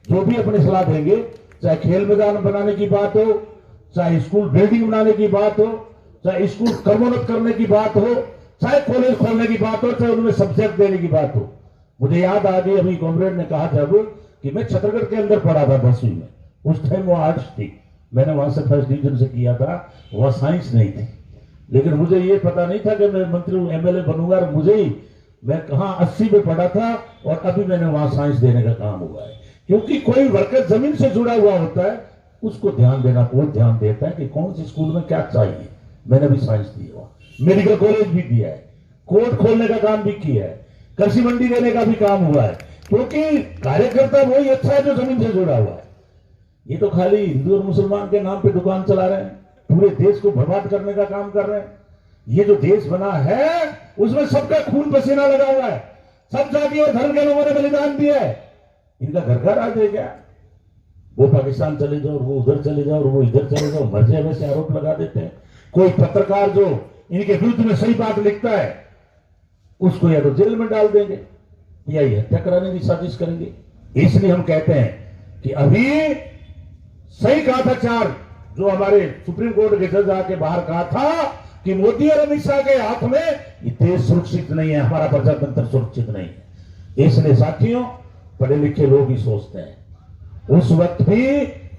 जो भी अपनी सलाह देंगे, चाहे खेल मैदान बनाने की बात हो, चाहे स्कूल बिल्डिंग बनाने की बात हो, चाहे स्कूल क्रमोन्नत करने की बात हो, चाहे कॉलेज खोलने की बात हो, चाहे उनमें सब्जेक्ट देने की बात हो। मुझे याद आ गई, अभी कॉमरेड ने कहा जब कि मैं छत्तीसगढ़ के अंदर पढ़ा था 10वीं में, उस टाइम वो आर्ट्स थी, मैंने वहां से फर्स्ट डिवीजन से किया था, वहां साइंस नहीं थी। लेकिन मुझे ये पता नहीं था कि मैं मंत्री एमएलए बनूंगा, और मुझे ही मैं कहां 80 में पढ़ा था और अभी मैंने वहां साइंस देने का काम हुआ है। क्योंकि कोई वर्कर जमीन से जुड़ा हुआ होता है, उसको ध्यान देना, वो ध्यान देता है कि कौन सी स्कूल में क्या चाहिए। मैंने भी साइंस दी हुआ, मेडिकल कॉलेज भी दिया है, कोर्ट खोलने का काम भी किया है, कृषि मंडी देने का भी काम हुआ है, क्योंकि कार्यकर्ता वही अच्छा है जो जमीन से जुड़ा हुआ है। ये तो खाली हिंदू और मुसलमान के नाम पे दुकान चला रहे हैं, पूरे देश को बर्बाद करने का काम कर रहे हैं। ये जो देश बना है उसमें सबका खून पसीना लगा हुआ है, सब जाति और धर्म के लोगों ने बलिदान दिया है। इनका घर का राज है क्या? वो पाकिस्तान चले जाओ, वो उधर चले जाओ, वो इधर चले जाओ, मर्जी वैसे आरोप लगा देते हैं। कोई पत्रकार जो इनके विरुद्ध में सही बात लिखता है उसको या तो जेल में डाल देंगे या ये हत्या कराने की साजिश करेंगे। इसलिए हम कहते हैं कि अभी सही कहा था चार जो हमारे सुप्रीम कोर्ट के जज आके बाहर कहा था कि मोदी और अमित शाह के हाथ में ये देश सुरक्षित नहीं है, हमारा प्रजातंत्र सुरक्षित नहीं है। इसलिए साथियों, पढ़े लिखे लोग ही सोचते हैं, उस वक्त भी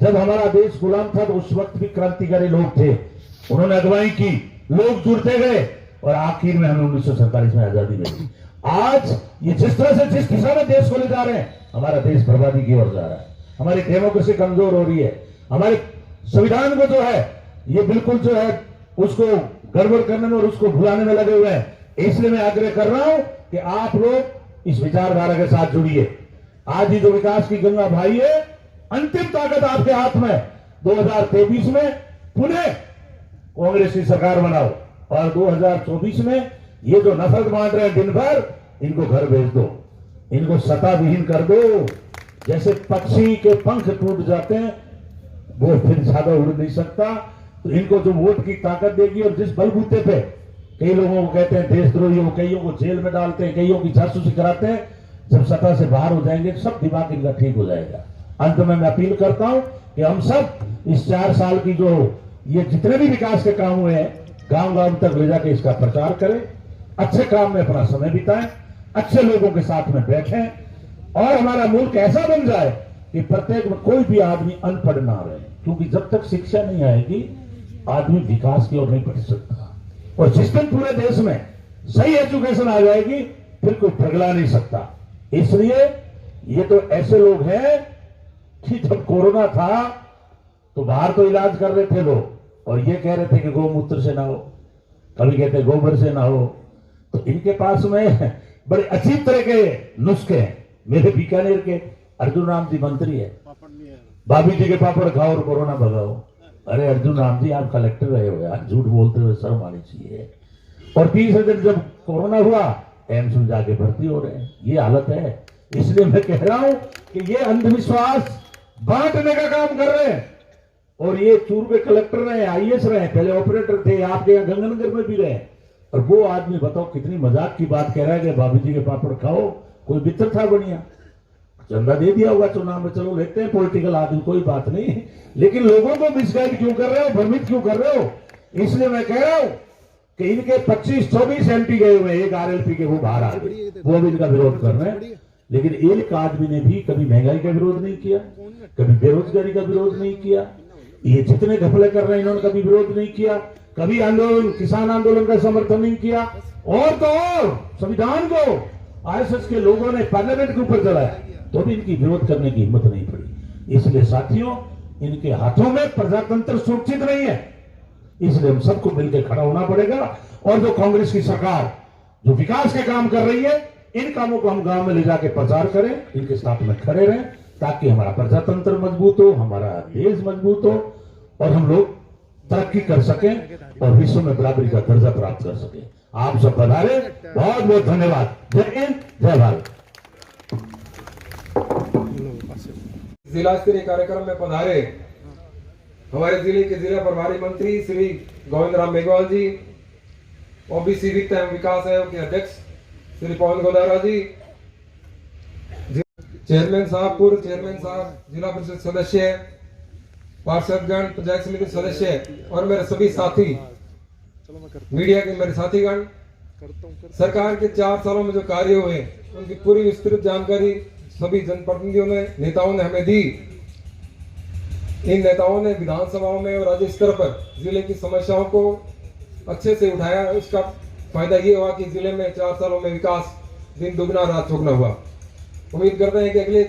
जब हमारा देश गुलाम था तो उस वक्त भी क्रांतिकारी लोग थे, उन्होंने अगुवाई की, लोग जुड़ते गए और आखिर में हमें 1947 में आजादी मिली। आज ये जिस तरह से जिस दिशा में देश को ले जा रहे हैं, हमारा देश बर्बादी की ओर जा रहा है, हमारी डेमोक्रेसी कमजोर हो रही है, हमारे संविधान को जो है ये बिल्कुल जो है उसको गड़बड़ करने में और उसको भुलाने में लगे हुए हैं। इसलिए मैं आग्रह कर रहा हूं कि आप लोग इस विचारधारा के साथ जुड़िए। आज ही जो विकास की गंगा भाई है, अंतिम ताकत आपके हाथ में। 2023 में पुनः कांग्रेस की सरकार बनाओ और 2024 में ये जो नफरत बांट रहे हैं दिन भर, इनको घर भेज दो, इनको सत्ता विहीन कर दो। जैसे पक्षी के पंख टूट जाते हैं, वो फिर ज्यादा उड़ नहीं सकता, तो इनको जो वोट की ताकत देगी और जिस बलबूते पे कई लोगों को कहते हैं देशद्रोही, वो कईयों को जेल में डालते हैं, कईयों की जासूसी कराते हैं, जब सत्ता से बाहर हो जाएंगे सब दिमाग इनका ठीक हो जाएगा। अंत में मैं अपील करता हूं कि हम सब इस 4 साल की जो ये जितने भी विकास के काम हुए हैं, गांव गांव तक ले जाके इसका प्रचार करें, अच्छे काम में अपना समय बिताएं, अच्छे लोगों के साथ में बैठें और हमारा मुल्क ऐसा बन जाए कि प्रत्येक में कोई भी आदमी अनपढ़ ना रहे, क्योंकि जब तक शिक्षा नहीं आएगी आदमी विकास की ओर नहीं बढ़ सकता। और जिस दिन पूरे देश में सही एजुकेशन आ जाएगी फिर कोई पगला नहीं सकता। इसलिए ये तो ऐसे लोग हैं कि जब कोरोना था तो बाहर तो इलाज कर रहे थे लोग और ये कह रहे थे कि गौमूत्र से ना हो, कभी कहते गोबर से ना हो, तो इनके पास में बड़े अजीब तरह के नुस्खे हैं। मेरे बीकानेर के अर्जुन राम जी मंत्री है, भाभी जी के पापड़ खाओ और कोरोना भगाओ। अरे अर्जुन राम जी, आप कलेक्टर रहे हो यार, झूठ बोलते हुए शर्म आनी चाहिए। और 30 दिन जब कोरोना हुआ एम्स में जाके भर्ती हो रहे हैं, ये हालत है। इसलिए मैं कह रहा हूं कि ये अंधविश्वास बांटने का काम कर रहे हैं। और ये चूरू के कलेक्टर रहे, IAS रहे, पहले ऑपरेटर थे, आपके यहाँ गंगानगर में भी रहे, और वो आदमी बताओ कितनी मजाक की बात कह रहा है कि भाभी जी के पापड़ खाओ। कोई मित्र था बढ़िया, चंदा दे दिया होगा चुनाव में, चलो लेते हैं पॉलिटिकल आदमी, कोई बात नहीं, लेकिन लोगों को मिसगाइड क्यों कर रहे हो, भ्रमित क्यों कर रहे हो? इसलिए मैं कह रहा हूं कि इनके 25-24 MP गए हुए, एक RLP के वो बाहर आ गए, वो भी इनका विरोध कर रहे हैं। लेकिन एक आदमी ने भी कभी महंगाई का विरोध नहीं किया, कभी बेरोजगारी का विरोध नहीं किया, ये जितने घपले कर रहे हैं इन्होंने कभी विरोध नहीं किया, कभी आंदोलन, किसान आंदोलन का समर्थन नहीं किया। और तो और संविधान को RSS के लोगों ने पार्लियामेंट के ऊपर चलाया तो भी इनकी विरोध करने की हिम्मत नहीं पड़ी। इसलिए साथियों, इनके हाथों में प्रजातंत्र सुरक्षित नहीं है, इसलिए हम सबको मिलकर खड़ा होना पड़ेगा। और जो कांग्रेस की सरकार जो विकास के काम कर रही है, इन कामों को हम गांव में ले जाके प्रचार करें, इनके साथ में खड़े रहें, ताकि हमारा प्रजातंत्र मजबूत हो, हमारा देश मजबूत हो और हम लोग तरक्की कर सकें और विश्व में बराबरी का दर्जा प्राप्त कर सकें। आप सब पधारे, बहुत बहुत धन्यवाद। जय हिंद, जय भारत। जिला स्तरीय कार्यक्रम में पधारे हमारे जिले के जिला प्रभारी मंत्री श्री गोविंद राम मेघवाल जी, OBC वित्त एवं विकास आयोग के अध्यक्ष श्री पवन गोदारा जी, चेयरमैन साहब, पूर्व चेयरमैन साहब, जिला परिषद सदस्य, पार्षदगण, पंचायत समिति सदस्य और मेरे सभी साथी, मीडिया के मेरे साथीगण, सरकार के 4 सालों में जो कार्य हुए उनकी पूरी विस्तृत जानकारी सभी जनप्रतिनिधियों ने, नेताओं ने हमें दी। इन नेताओं ने विधानसभाओं में और राज्य स्तर पर जिले की समस्याओं को अच्छे से उठाया। उसका फायदा ये हुआ कि जिले में 4 सालों में विकास दिन दुगना रात चौगुना हुआ। उम्मीद करते हैं कि अगले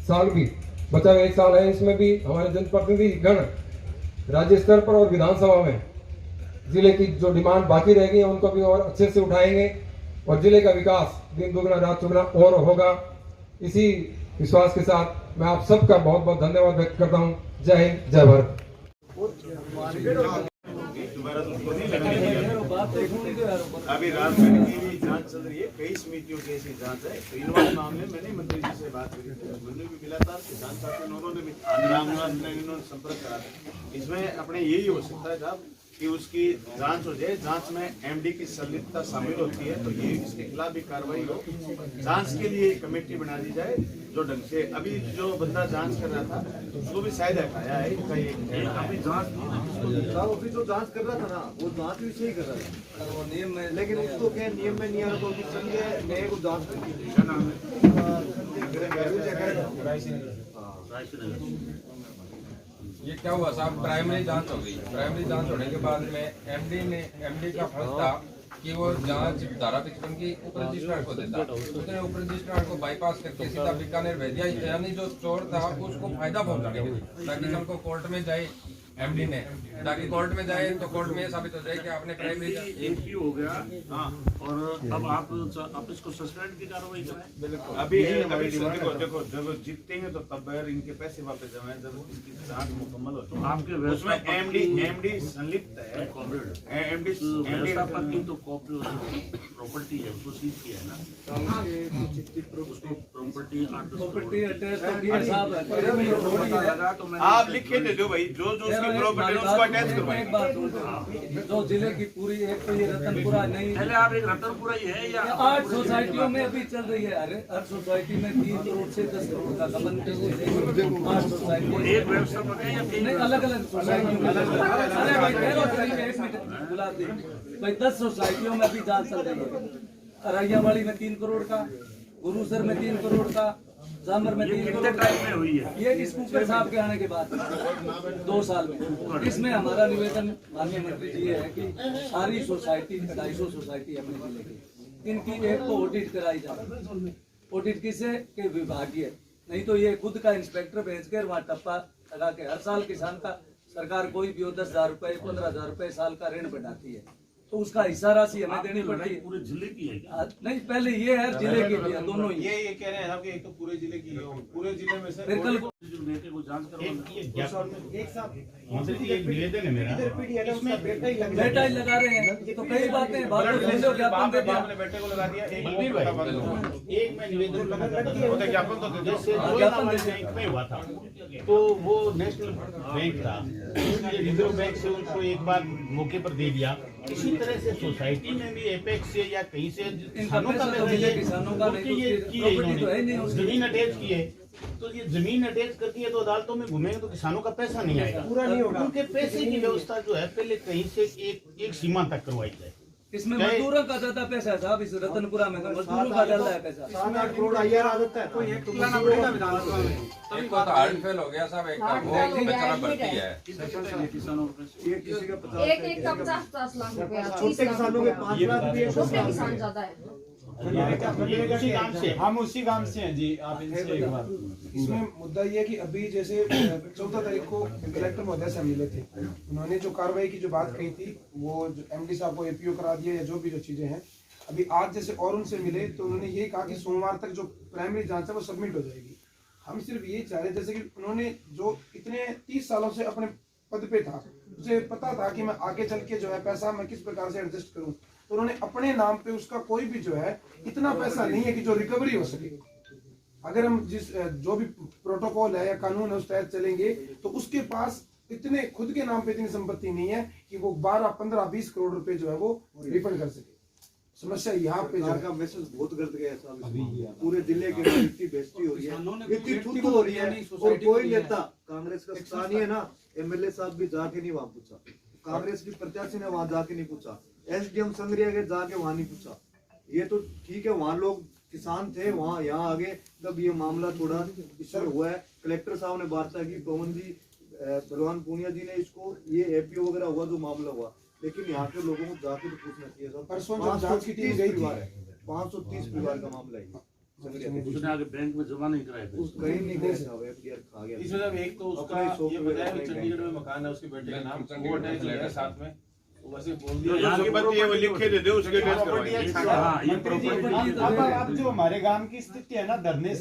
साल भी, बचा हुआ 1 साल है, इसमें भी हमारे जनप्रतिनिधि गण राज्य स्तर पर और विधानसभा में जिले की जो डिमांड बाकी रह गई है उनको भी और अच्छे से उठाएंगे और जिले का विकास दिन दुगना रात चौगुना और होगा। इसी विश्वास के साथ मैं आप सबका बहुत बहुत धन्यवाद व्यक्त करता हूं। जय हिंद, जय भारत। अभी राजधानी की भी जांच चल रही है, कई समितियों की ऐसी जांच है। तो इन वाले मामले में मैंने मंत्री जी से बात करी थी, मुझे भी मिला था, किसान साथी उन्होंने भी इन्होंने संपर्क करा था। इसमें अपने यही हो सकता है साहब कि उसकी जांच हो जाए, जांच में एमडी की संलिप्तता शामिल होती है तो ये इसके खिलाफ भी कार्रवाई हो। जांच के लिए कमेटी बना दी जाए जो ढंग से, अभी जो बंदा जांच कर रहा था उसको भी शायद हटाया है, अभी जांच अभी जो जांच कर रहा था ना वो जांच भी सही कर रहा था नियम में, लेकिन उसको क्या नियम में नहीं आ रहा तो संजय नए को जांच ये क्या हुआ साहब, प्राइमरी जांच हो गई। प्राइमरी जांच होने के बाद में एमडी का फर्ज था कि वो जांच धारा 55 की उप रजिस्ट्रार को देता, उसने उप रजिस्ट्रार को बाईपास करके सीधा बीकानेर भेज दिया। यानी जो चोर था उसको फायदा पहुंचाने के लिए, ताकि कल को कोर्ट में जाए एमडी ने, ताकि कोर्ट में जाए तो कोर्ट में साबित हो जाए कि आपने प्राइमरी एमपी हो गया। हाँ, और अब आप इसको सस्पेंड की कार्रवाई करें। बिल्कुल अभी देखो जीतेंगे तो तब इनके पैसे वापस जमा, जब इसकी जांच मुकम्मल हो तो आपके उसमें एमडी संलिप्त है। एमडी व्यवस्थापक तो प्रॉपर्टी है, उसको सीज किया है ना, प्रॉपर्टी आप लिखे दे दो भाई, जो उसकी प्रॉपर्टी उसको अटैच करवाएं। जो जिले की पूरी एक तो ये रतनपुरा नहीं, पहले आप एक रतनपुरा ही है या 8 सोसाइटियों में अभी चल रही है। अरे हर सोसाइटी में 3 करोड़ से 10 करोड़ का गबन 8 सोसाइटी एक व्यवस्थापक है या नहीं, अलग अलग सोसाइटियों में। अरे भाई ठहरो करिए, 1 मिनट बुला दे भाई। 10 सोसाइटियों में अभी जांच चल रही है। अरैयावाड़ी में 3 करोड़ का, गुरुसर में 3 करोड़ का, जामर में 3 करोड़ में हुई है। ये स्पीकर साहब के आने के बाद 2 साल में। इसमें हमारा निवेदन माननीय मंत्री जी है कि सारी सोसाइटी 250 सोसाइटी अपने जिले की, इनकी एक को ऑडिट कराई जाए। ऑडिट किसे के विभागीय, नहीं तो ये खुद का इंस्पेक्टर भेज कर वहाँ टप्पा लगा के हर साल किसान का सरकार कोई भी हो 10,000 रुपए 15,000 रुपए साल का ऋण बढ़ाती है, तो उसका हिस्सा राशि हमें देनी पड़ती है। पूरे जिले की है क्या? नहीं, पहले ये है जिले की भी है, दोनों ही। ये कह रहे हैं कि एक तो पूरे जिले की है, पूरे जिले में से फिर कल बेटे को जांच एक निवेदन है मेरा, इसमें बेटा ही लगा रहे हैं तो कई बातें ज्ञापन दे दिया, आपने बेटे को लगा दिया। एक मैं निवेदन ज्ञापन तो ज्ञापन हुआ था, तो वो नेशनल बैंक था, रिजर्व बैंक से उनको एक बार मौके पर दे दिया। इसी तरह से सोसाइटी में भी एपेक्स से या कहीं से किसानों का जमीन अटैच की है, तो ये जमीन अटैच करती है तो अदालतों में घूमेंगे तो किसानों का पैसा नहीं आएगा, पूरा नहीं होगा। उनके पैसे की व्यवस्था जो है पहले कहीं से एक सीमा तक करवाई जाए। इसमें मजदूरों का ज्यादा पैसा है साहब, इस रतनपुरा में मजदूरों का ज्यादा है पैसा। 7-8 करोड़ आईआर आ जाता है, तो एक तो लाना पड़ेगा विधानसभा में। एक को तो हार्ट फेल हो गया साहब, एक का वो बेचारा भर्ती है। किसानों को ये किसी का 50 लाख रुपया, छोटे किसानों के 5 लाख भी है, छोटे किसान ज्यादा है। उसी काम से हम उसी काम से हैं जी। आप इनसे एक बात, इसमें मुद्दा ये है कि अभी जैसे 14 तारीख को कलेक्टर महोदय से मिले थे, उन्होंने जो कार्रवाई की जो बात कही थी वो एमडी साहब को एपीओ करा दिया या जो भी जो चीजें हैं। अभी आज जैसे और उनसे मिले तो उन्होंने ये कहा कि सोमवार तक जो प्राइमरी जांच है वो सबमिट हो जाएगी। हम सिर्फ ये चाह रहे जैसे कि उन्होंने जो इतने 30 सालों से अपने पद पे था, उसे पता था कि मैं आगे चल के जो है पैसा मैं किस प्रकार से एडजस्ट करूं, तो उन्होंने अपने नाम पे उसका कोई भी जो है इतना पैसा नहीं है कि जो रिकवरी हो सके। अगर हम जो भी प्रोटोकॉल है या कानून है उस तहत चलेंगे तो उसके पास इतने खुद के नाम पे इतनी संपत्ति नहीं है कि वो 12, 15, 20 करोड़ रुपए जो है वो रिफंड कर सके। समस्या यहाँ पे का मैसेज बहुत गलत गया साहब, पूरे जिले के इतनी बेइज्जती हो रही है, इतनी थूथू हो रही है, और कोई नेता कांग्रेस का स्थानीय ना एमएलए साहब भी जाके नहीं वहां पूछा, कांग्रेस की प्रत्याशी ने वहां जाके नहीं पूछा, एसडीएम संग्रिया के जाके वहां नहीं पूछा। ये तो ठीक है, वहां लोग किसान थे, वहां यहाँ आगे तब ये मामला थोड़ा इसर हुआ है। कलेक्टर साहब ने वार्ता की, पवन जी भगवान पूनिया जी ने इसको ये एपीओ वगैरह हुआ जो मामला हुआ, लेकिन यहाँ के लोगों को जाके तो पूछना चाहिए। सब परसों जब जांच की टीम गई थी 530 परिवार का मामला है, उसने आगे बैंक में जमा नहीं कराया, उस कहीं नहीं गए साहब, एफडीआर खा गया। इसमें जब एक तो उसका ये बताया कि चंडीगढ़ में मकान है उसके बेटे का नाम, वो अटैच लेटर साथ में वैसे बोल दिया, यहाँ की बात ये वो लिख के दे दे उसके अटैच करवाइए। हां, ये प्रॉपर्टी अब जो हमारे गांव की स्थिति है ना धरने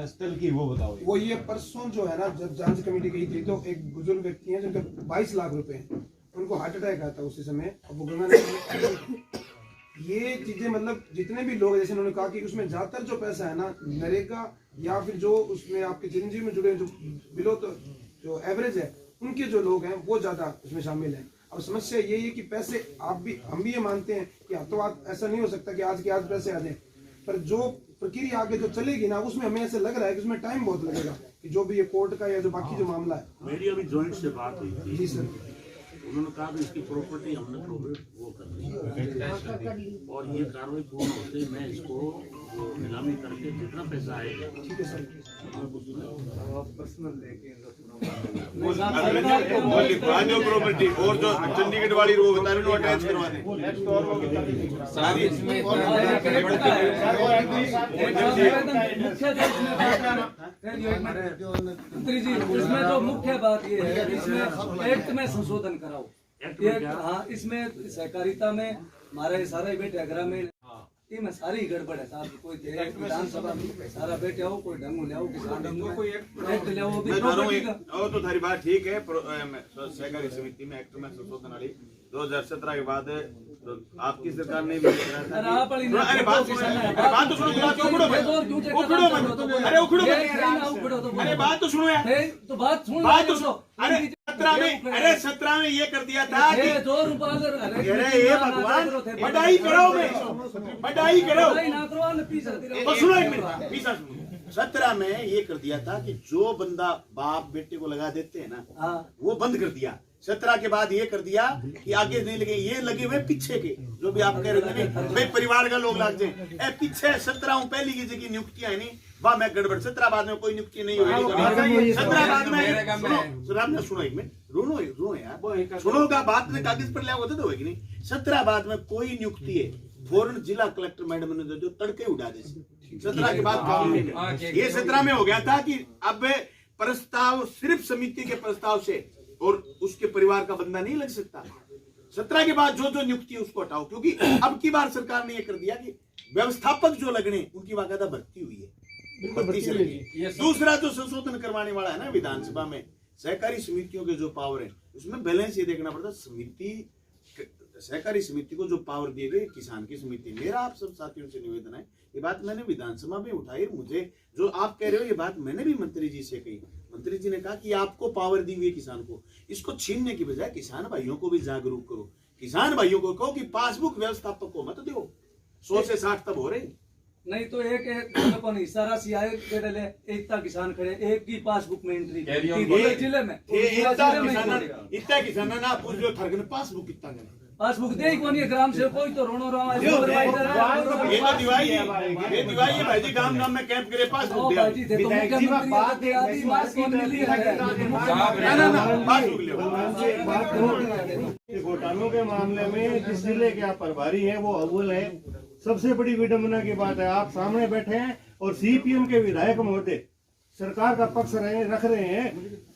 स्थल की, वो बताओ। वो ये परसों जो है ना, जब जांच कमेटी गई थी तो एक बुजुर्ग व्यक्ति है जिनके 22 लाख रुपए हैं, उनको हार्ट अटैक आया था उसी समय। अब वो गंगानगर में ये चीजें मतलब जितने भी लोग, जैसे उन्होंने कहा कि उसमें ज्यादातर जो पैसा है ना नरेगा या फिर जो उसमें आपके चिरंजीवी में जुड़े जो बिलो तो जो एवरेज है उनके जो लोग हैं वो ज्यादा उसमें शामिल हैं। अब समस्या यही है कि पैसे हम भी ये मानते हैं कि हाथों हाथ ऐसा नहीं हो सकता कि आज के आज पैसे आ जाए, पर जो प्रक्रिया आगे जो चलेगी ना उसमें हमें ऐसे लग रहा है कि उसमें टाइम बहुत लगेगा कि जो भी ये कोर्ट का या जो बाकी जो मामला है। मेरी अभी जॉइंट से बात हुई थी। जी सर। उन्होंने कहा कि इसकी प्रॉपर्टी हमने वो कर ली और ये कार्रवाई पूर्ण होते मैं इसको नीलामी करके जितना पैसा आएगा ठीक है सर जो प्रॉपर्टी और जो चंडीगढ़ वाली वो बता रहे हो अटैच करवा दें। मंत्री जी इसमें जो मुख्य बात ये है इसमें एक्ट में संशोधन कराओ। हाँ इसमें सहकारिता में हमारे सारे बेटे ग्रामीण में सारी गड़बड़ है साहब। कोई विधानसभा में सारा बैठे हो कोई ढंग ले आओ किसान कोई एक्ट ले आओ तो थारी बात ठीक है। सहकारी समिति में एक्ट में संशोधन वाली 2017 के बाद तो आपकी सरकार ने भी अरे बात तो सुनो अरे बात तो सुनो यार तो बात सुनो अरे 17 में ये कर दिया था कि अरे ये भगवान बधाई करो बधाई करो तो सुनो एक मिनट 17 में ये कर दिया था कि जो बंदा बाप बेटे को लगा देते हैं ना वो बंद कर दिया। 17 के बाद ये कर दिया कि आगे नहीं लगे, ये लगे हुए पीछे के जो भी आप कह रहे थे भाई परिवार का लोग लग जाए पीछे 17 पहली की जगह नियुक्तियां है नहीं वाह मैं गड़बड़। 17 बाद में कोई नियुक्ति नहीं होगी। 17 बाद में सुनो एक मिनट रो यार सुनोगा बात में कागज पर लिया होता तो होगी नहीं। 17 बाद में कोई नियुक्ति है फौरन जिला कलेक्टर मैडम ने जो तड़के उड़ा दे 17 के बाद काम नहीं। ये 17 में हो गया था कि अब प्रस्ताव सिर्फ समिति के प्रस्ताव से और उसके परिवार का बंदा नहीं लग सकता। 17 के बाद जो जो नियुक्ति है उसको हटाओ क्योंकि अब की बार सरकार ने यह कर दिया कि व्यवस्थापक जो लगने उनकी बाकायदा भर्ती हुई है, भर्ती से लगी। दूसरा जो संशोधन करवाने वाला है ना विधानसभा में सहकारी समितियों के जो पावर है उसमें बैलेंस ये देखना पड़ता समिति सहकारी समिति को जो पावर दिए गए किसान की समिति। मेरा आप सब साथियों से निवेदन है ये बात मैंने विधानसभा में उठाई, मुझे जो आप कह रहे हो ये बात मैंने भी मंत्री जी से कही। मंत्री जी ने कहा कि आपको पावर दी हुई किसान को इसको छीनने की बजाय किसान भाइयों को भी जागरूक करो। किसान भाइयों को कहो कि पासबुक व्यवस्थापक को मत दो 100 से 60 तब हो रहे नहीं तो एक हिस्सा राशि आए एकता किसान खड़े एक की पासबुक में एंट्री जिले में इतना किसान ना पूछ लो थरगन पासबुक कितना पासबुक दे कौन ये ग्राम से कोई तो रोनो रहा ये तो दिवाई है भाई जी गांव गांव में कैंप करे पासबुक दे भाई जी थे तो मुख्यमंत्री आदि मार्क्स कौन मिली है ना पासबुक ले घोटालों के मामले में जिस जिले के आप प्रभारी हैं वो अव्वल है। सबसे बड़ी विडंबना की बात है आप सामने बैठे हैं और सीपीएम के विधायक महोदय सरकार का पक्ष रख रहे हैं।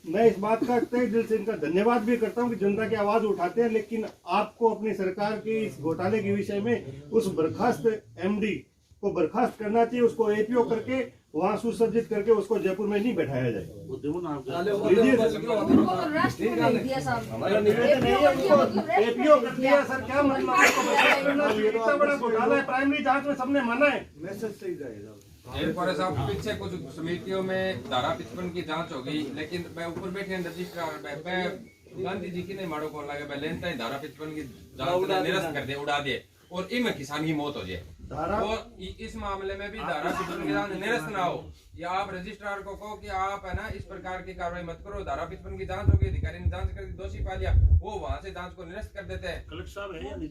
मैं इस बात का तहे दिल से इनका धन्यवाद भी करता हूं कि जनता की आवाज उठाते हैं, लेकिन आपको अपनी सरकार के इस घोटाले के विषय में उस बर्खास्त एमडी को बर्खास्त करना चाहिए, उसको एपीओ करके वहां सुसज्जित करके उसको जयपुर में नहीं बैठाया जाए। एपीओ कर दिया सर क्या मतलब इतना बड़ा घोटाला है प्राइमरी जांच में सबने माना है मैसेज सही जाएगा। साहब पीछे कुछ समितियों में धारा 55 की जांच होगी लेकिन मैं ऊपर बैठे रजिस्ट्रार मैं गांधी जी की नहीं मारो कौन लगे मैं लेनता ही धारा 55 की जांच निरस्त कर दे उड़ा दे और इनमें किसान की मौत हो जाए और इस मामले में भी धारा 55 की जांच निरस्त ना हो या आप रजिस्ट्रार को कहो कि आप है ना इस प्रकार की कार्रवाई मत करो। धारा 55 की जांच होगी अधिकारी ने जांच कर दी दोषी पा लिया वो वहां से जांच को निरस्त कर देते हैं। कलेक्टर साहब है या नहीं?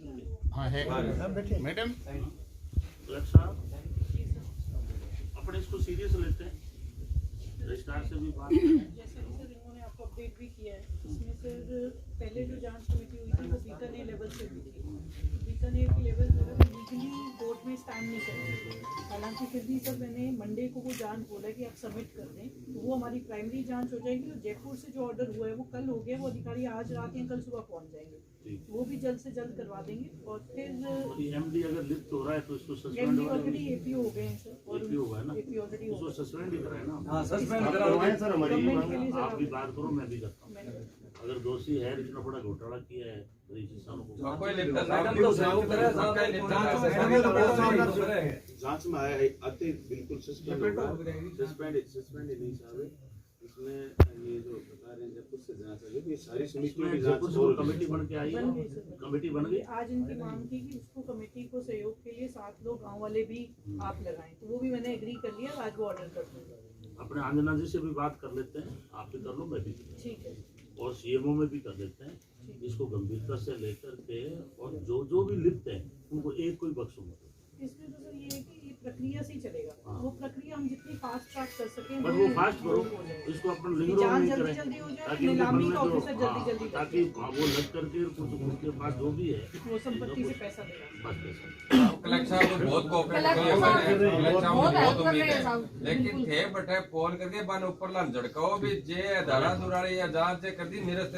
हाँ है मैडम कलेक्टर साहब अपने इसको सीरियस लेते हैं रजिस्ट्रार से भी बात जैसे सर इन्होंने आपको अपडेट भी किया है इसमें सर पहले जो जांच कमेटी हुई थी वो बीकानेर लेवल से हुई थी। बीकानेर के लेवल जो है लीगली कोर्ट में स्टैंड नहीं कर रहे। हालांकि फिर भी सर मैंने मंडे को वो जांच बोला कि आप सबमिट कर दें तो वो हमारी प्राइमरी जांच हो जाएगी और जयपुर से जो ऑर्डर हुआ है वो कल हो गया, वो अधिकारी आज रात या कल सुबह पहुंच जाएंगे वो भी जल्द से जल्द करवा देंगे। और फिर एमडी अगर लिप्त हो रहा है तो इसको सस्पेंड एमडी ऑलरेडी एपीओ हो गए हैं सर और एपीओ हुआ है ना एपीओ ऑलरेडी उसको सस्पेंड ही कराए ना। हां सस्पेंड कराओ सर हमारी आप भी बात करो, मैं भी करता हूँ। अगर दोषी है, इतना बड़ा घोटाला किया है गरीब किसानों को, जांच में आते बिल्कुल सस्पेंड नहीं साहब। इसमें ये जो बता रहे हैं जयपुर से जांच है, ये सारी समितियों की जांच कमेटी बन के आई है, कमेटी बन गई। आज इनकी मांग थी कि उसको कमेटी को सहयोग के लिए 7 लोग गांव वाले भी आप लगाएं, तो वो भी मैंने एग्री कर लिया। आज वो ऑर्डर कर दूंगा। अपने अंजना जी से भी बात कर लेते हैं, आप भी कर लो, मैं भी कर लूं। ठीक है। और सीएमओ में भी कर देते हैं, इसको गंभीरता से लेकर के, और जो भी लिप्त हैं उनको एक कोई बख्शो मत। इसमें तो सर ये है कि ये प्रक्रिया से ही चलेगा। वो प्रक्रिया हम जितनी फास्ट ट्रैक कर सकें, बट वो फास्ट करो, इसको अपन लिंग रोड नहीं करें, जल्दी हो जाए, ताकि नीलामी का ऑफिसर जल्दी ताकि वो लग करके कुछ उनके पास जो भी है वो संपत्ति से पैसा देगा। बस पैसा। कलेक्टर साहब तो बहुत कोऑपरेट किए मैंने, कलेक्टर साहब बहुत उम्मीद है, लेकिन थे बटे फोन करके बन ऊपर लान झड़काओ भी जे धारा दुराड़ी या जांच से कर दी निरस्त।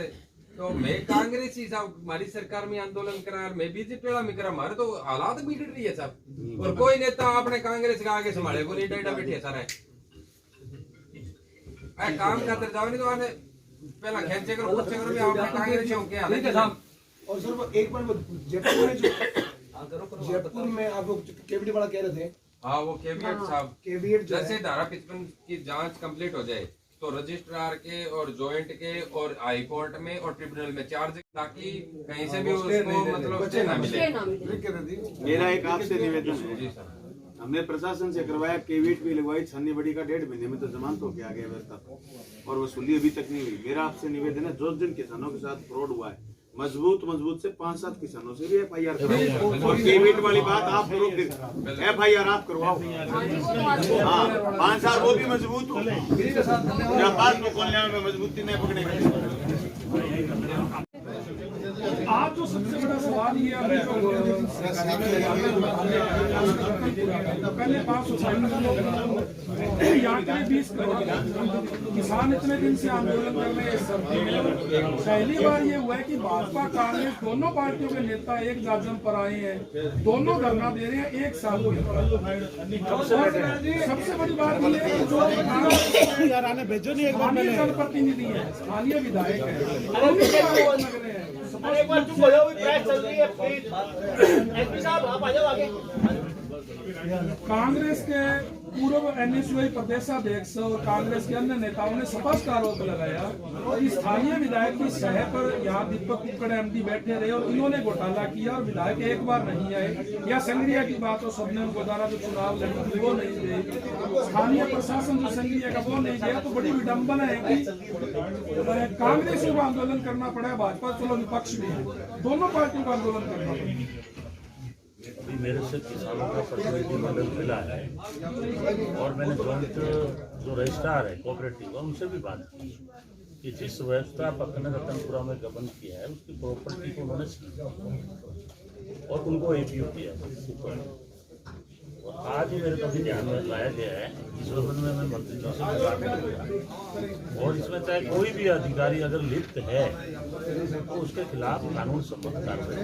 तो मैं कांग्रेसी साहब हमारी सरकार में आंदोलन करा, मैं बीजेपी वाला में करा, हमारे तो हालात बिगड़ रही है साहब। और कोई नेता आपने कांग्रेस का आगे संभाले को नहीं, डेटा बैठे सारा काम खातर जाओ नहीं तो आने पहला खेचे करो, कुछ करो भी आपने कांग्रेस हो क्या ठीक है साहब। और सर वो एक बार वो जयपुर में जयपुर में आप लोग कैबिनेट वाला कह रहे थे, हाँ वो कैबिनेट साहब, कैबिनेट जैसे धारा 55 की जांच कंप्लीट हो जाए तो रजिस्ट्रार के और जॉइंट के और हाई कोर्ट में और ट्रिब्यूनल में चार्ज, ताकि कहीं से भी उसको मतलब स्टे ना मिले। मेरा एक आपसे निवेदन है, हमने प्रशासन से करवाया, केवीट भी लगवाई, छन्नी बड़ी का 1.5 महीने में तो जमानत होके आ गया व्यवस्था और वसूली अभी तक नहीं हुई। मेरा आपसे निवेदन है, जो जिन किसानों के साथ फ्रॉड हुआ है, मजबूत से 5-7 किसानों से भी FIR करवाओ, और केवीट वाली बात आप करो, FIR आप करवाओ। हाँ 5 साल वो भी मजबूत हो, जब बात को खोलने में मजबूती नहीं पकड़ेंगे। आज जो सबसे बड़ा सवाल ये है, पहले 5 सोसाइटी यहाँ के 20 करोड़ किसान इतने दिन से आंदोलन कर रहे हैं। पहली बार ये हुआ है कि भाजपा कांग्रेस दोनों पार्टियों के नेता एक जाजम पर आए हैं, दोनों धरना दे रहे हैं एक साल को। सबसे बड़ी बात ये है जो स्थानीय जनप्रतिनिधि है, स्थानीय विधायक है, एक बार चुप हो जाओ, प्रेस चल रही है प्लीज। एसपी साहब आप आ जाओ आगे। कांग्रेस के पूर्व NSUI प्रदेशाध्यक्ष और कांग्रेस के अन्य नेताओं ने स्पष्ट आरोप लगाया कि स्थानीय विधायक की सह पर यहाँ दीपक कुक्कड़ MD बैठे रहे और इन्होंने घोटाला किया और विधायक एक बार नहीं आए। या संग्रिया की बात हो, सबने गोदारा जो चुनाव लड़ी थी वो नहीं गए, स्थानीय प्रशासन जो संग्रिया का वो नहीं गया। तो बड़ी विडम्बना है कि कांग्रेस को आंदोलन करना पड़ा, भाजपा चलो विपक्ष भी है, दोनों पार्टियों को आंदोलन करना पड़ा। अभी मेरे से किसानों का प्रतिनिधि मंडल मिला है और मैंने जॉइंट जो रजिस्ट्रार है कोऑपरेटिव उनसे भी बात की कि जिस व्यवस्थापक ने रतनपुरा में गबन किया है उसकी प्रॉपर्टी को उन्होंने सील और उनको APO किया। और आज ही मेरे को भी ध्यान में लाया गया है, इस संबंध में मैं मंत्री जी से बात करूँगा और इसमें चाहे कोई भी अधिकारी अगर लिप्त है तो उसके खिलाफ कानून सम्मत कार्रवाई।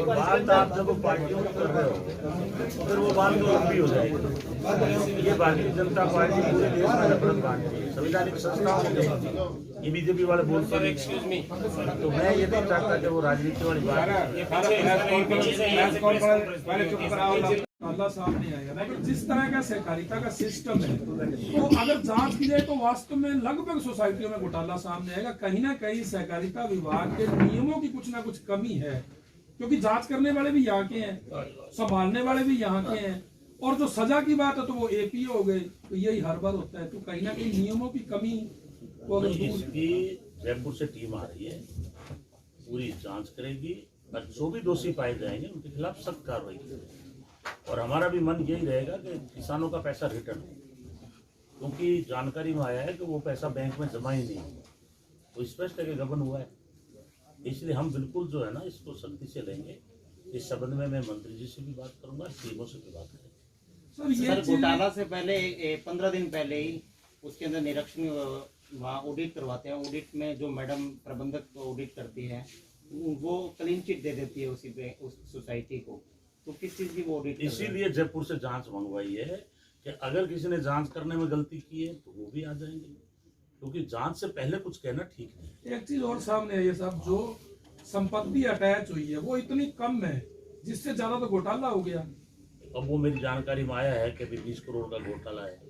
बात आप जब पार्टियों में कर रहे हो फिर वो बात तो लंबी हो जाएगी। ये भारतीय जनता पार्टी पूरे देश में नफरत बांटती है, संवैधानिक संस्थाओं में ये BJP वाले बोलते हैं एक्सक्यूज मी, तो मैं ये नहीं चाहता कि वो राजनीति वाली अल्लाह सामने आएगा। मगर जिस तरह का सहकारिता का सिस्टम है तो अगर जांच की जाए तो वास्तव में लगभग सोसाइटियों में घोटाला सामने आएगा। कहीं ना कहीं सहकारिता विभाग के नियमों की कुछ ना कुछ कमी है, क्योंकि जांच करने वाले भी यहाँ के हैं, संभालने वाले भी यहाँ के हैं, और जो सजा की बात है तो वो APO हो गए, तो यही हर बार होता है। तो कहीं ना कहीं नियमों की कमी इसकी जयपुर से टीम आ रही है, पूरी जांच करेगी और जो भी दोषी पाए जाएंगे उनके खिलाफ सख्त कार्रवाई करेगी। और हमारा भी मन यही रहेगा कि किसानों का पैसा रिटर्न हो, क्योंकि जानकारी में आया है कि वो पैसा बैंक में जमा ही नहीं हुआ, तो स्पष्ट है कि गबन हुआ है। इसलिए हम बिल्कुल जो है ना इसको सख्ती से लेंगे। इस संबंध में मैं मंत्री जी से भी बात करूंगा, CMO से भी बात करेंगे। सर घोटाला से पहले 15 दिन पहले ही उसके अंदर निरीक्षण वहाँ ऑडिट करवाते हैं। ऑडिट में जो मैडम प्रबंधक ऑडिट करती है वो क्लीन चिट दे देती है उसी पे उस सोसाइटी को, तो किस चीज की वो ऑडिट? इसीलिए जयपुर से जांच मंगवाई है कि अगर किसी ने जांच करने में गलती की है तो वो भी आ जाएंगे, क्योंकि जांच से पहले कुछ कहना ठीक नहीं। एक चीज और सामने है, ये साहब जो संपत्ति अटैच हुई है वो इतनी कम है जिससे ज्यादा तो घोटाला हो गया। अब वो मेरी जानकारी में आया है कि 20 करोड़ का घोटाला है,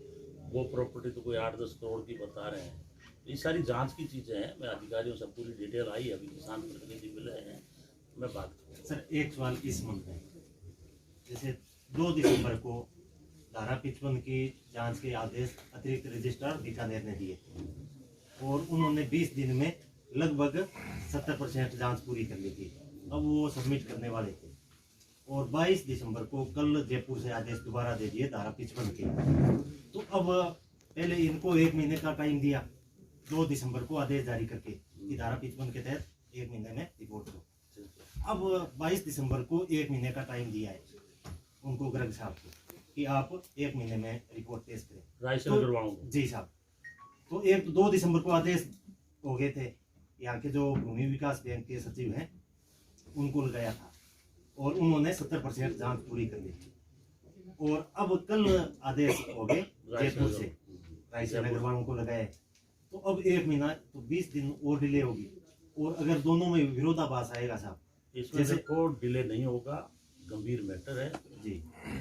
वो प्रॉपर्टी तो कोई 8-10 करोड़ की बता रहे हैं। ये सारी जांच की चीजें हैं, मैं अधिकारियों से पूरी डिटेल आई, अभी किसान प्रतिनिधि मिले हैं, मैं बात करूँ। सर एक सवाल इस संबंध में, जैसे 2 दिसंबर को धारा 55 की जांच के आदेश अतिरिक्त रजिस्ट्रार बीकानेर ने दिए और उन्होंने 20 दिन में लगभग 70% जांच पूरी कर ली थी। अब वो सबमिट करने वाले थे और 22 दिसंबर को कल जयपुर से आदेश दोबारा दे दिए धारा 55 के। तो अब पहले इनको 1 महीने का टाइम दिया, 2 दिसंबर को आदेश जारी करके कि धारा 55 के तहत 1 महीने में रिपोर्ट दो। अब 22 दिसंबर को 1 महीने का टाइम दिया है उनको, गर्ग साहब को, कि आप 1 महीने में रिपोर्ट पेश करें। तो, जी साहब, तो 2 दिसंबर को आदेश हो गए थे, यहाँ के जो भूमि विकास बैंक के सचिव हैं उनको लगाया था और उन्होंने 70% जांच पूरी कर ली थी। और अब कल आदेश हो गए जयपुर से, रायसेन अग्रवाल को लगाया, तो अब 1 महीना तो 20 दिन और डिले होगी। और अगर दोनों में विरोधाभास आएगा साहब, इसमें देखो डिले नहीं होगा, गंभीर मैटर है जी,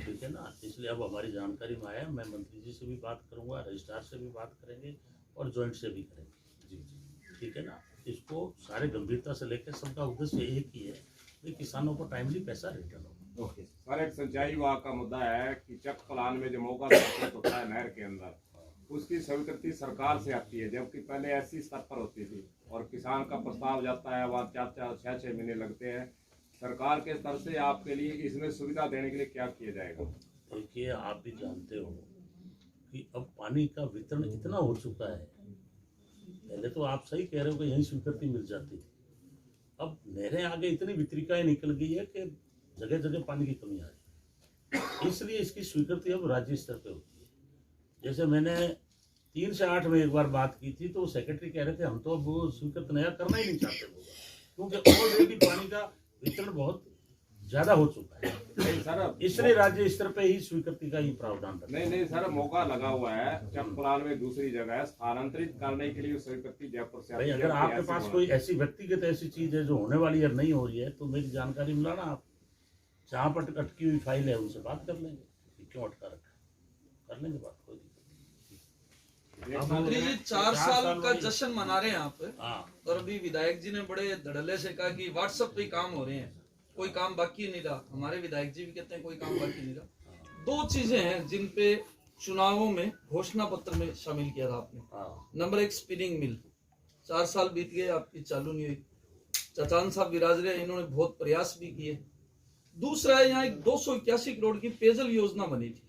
ठीक है ना। इसलिए अब हमारी जानकारी में आया, मैं मंत्री जी से भी बात करूंगा, रजिस्ट्रार से भी बात करेंगे और जॉइंट से भी करेंगे। जी जी ठीक है ना। इसको सारे गंभीरता से लेकर सबका उद्देश्य एक ही है कि किसानों को टाइमली पैसा रिटर्न हो। ओके सर, एक सिंचाई विभाग का मुद्दा है कि चक प्लान में जो मौका प्रस्तुत होता है नहर के अंदर, उसकी स्वीकृति सरकार से आती है, जबकि पहले ऐसी स्तर पर होती थी और किसान का प्रस्ताव जाता है, वहाँ 4-6 महीने लगते हैं। सरकार के स्तर से आपके लिए इसमें सुविधा देने के लिए क्या किया जाएगा? देखिए, आप भी जानते हो कि अब पानी का वितरण इतना हो चुका है, पहले तो आप सही कह रहे हो कि यही स्वीकृति मिल जाती थी, अब नहरें आगे इतनी वितरिकाएं निकल गई है कि जगह जगह पानी की कमी आ रही है, इसलिए इसकी स्वीकृति अब राज्य स्तर पे होती है। जैसे मैंने 3 से 8 में एक बार बात की थी, तो सेक्रेटरी कह रहे थे हम तो अब वो स्वीकृत नया करना ही नहीं चाहते, क्योंकि ऑलरेडी पानी का वितरण बहुत ज्यादा हो चुका है, इसलिए राज्य स्तर पे ही स्वीकृति का ही प्रावधान है। नहीं सर, मौका लगा हुआ है, चक प्लान में दूसरी जगह है, स्थानांतरित करने के लिए स्वीकृति जयपुर से। भाई अगर आपके पास कोई ऐसी व्यक्तिगत ऐसी चीज है जो होने वाली है नहीं हो रही है, तो मेरी जानकारी मिलाना, आप जहाँ पर अटकी हुई फाइल है उनसे बात कर लेंगे कि क्यों अटका रखा, कर लेंगे बात, कोई मंत्री जी 4 साल का जश्न मना रहे हैं आप, और अभी विधायक जी ने बड़े धड़ल्ले से कहा कि व्हाट्सएप पे काम हो रहे हैं, कोई काम बाकी नहीं रहा। हमारे विधायक जी भी कहते हैं कोई काम बाकी नहीं रहा। 2 चीजें हैं जिन पे चुनावों में घोषणा पत्र में शामिल किया था आपने। नंबर 1 स्पिनिंग मिल, 4 साल बीत गए, आपकी चालू नहीं हुई। चचान साहब विराज रहे, इन्होंने बहुत प्रयास भी किए। दूसरा है, यहाँ एक 281 करोड़ की पेयजल योजना बनी थी,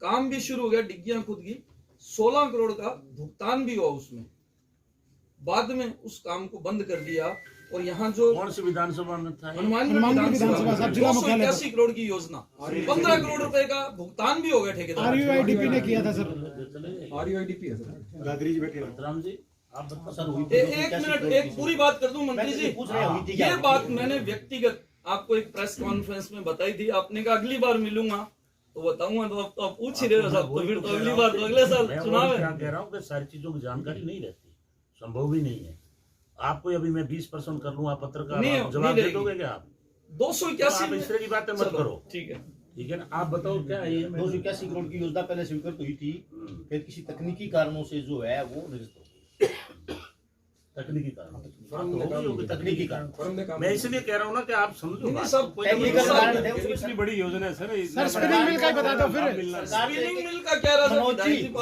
काम भी शुरू हो गया, डिग्गियां खुद की, 16 करोड़ का भुगतान भी हुआ उसमें, बाद में उस काम को बंद कर दिया। और यहाँ जो कौन सी विधानसभा में था, हनुमानगढ़ विधानसभा 281 करोड़ की योजना, 15 करोड़ रुपए का भुगतान भी हो गया ठेकेदार। RUIDP ने किया था सर, RUIDP है सर। गादरी जी बैठे, राम जी आप बता सर। 1 मिनट, एक पूरी बात कर दूं मंत्री जी, ये बात मैंने व्यक्तिगत आपको एक प्रेस कॉन्फ्रेंस में बताई थी, आपने कहा अगली बार मिलूंगा तो बताऊंगा, तो आप पूछ ही रहे हो साहब, तो फिर तो अगली बार तो अगले साल चुनाव है। कह रहा हूँ कि सारी चीजों की जानकारी नहीं रहती, संभव भी नहीं है। आपको अभी मैं 20% कर लूँ, आप पत्रकार जवाब दे दोगे क्या? आप 281 इस तरह की बातें मत करो, ठीक है, ठीक है ना। आप बताओ क्या है ये? 281 करोड़ की योजना पहले स्वीकृत हुई थी, फिर किसी तकनीकी कारणों से जो है वो निरस्त हो गई। तकनीकी कारण, तकनीकी कारण, मैं इसलिए कह रहा हूँ ना कि आप समझो, सब इतनी बड़ी योजना है सर। स्पिनिंग मिल का बता दो फिर, स्पिनिंग मिल का क्या रहा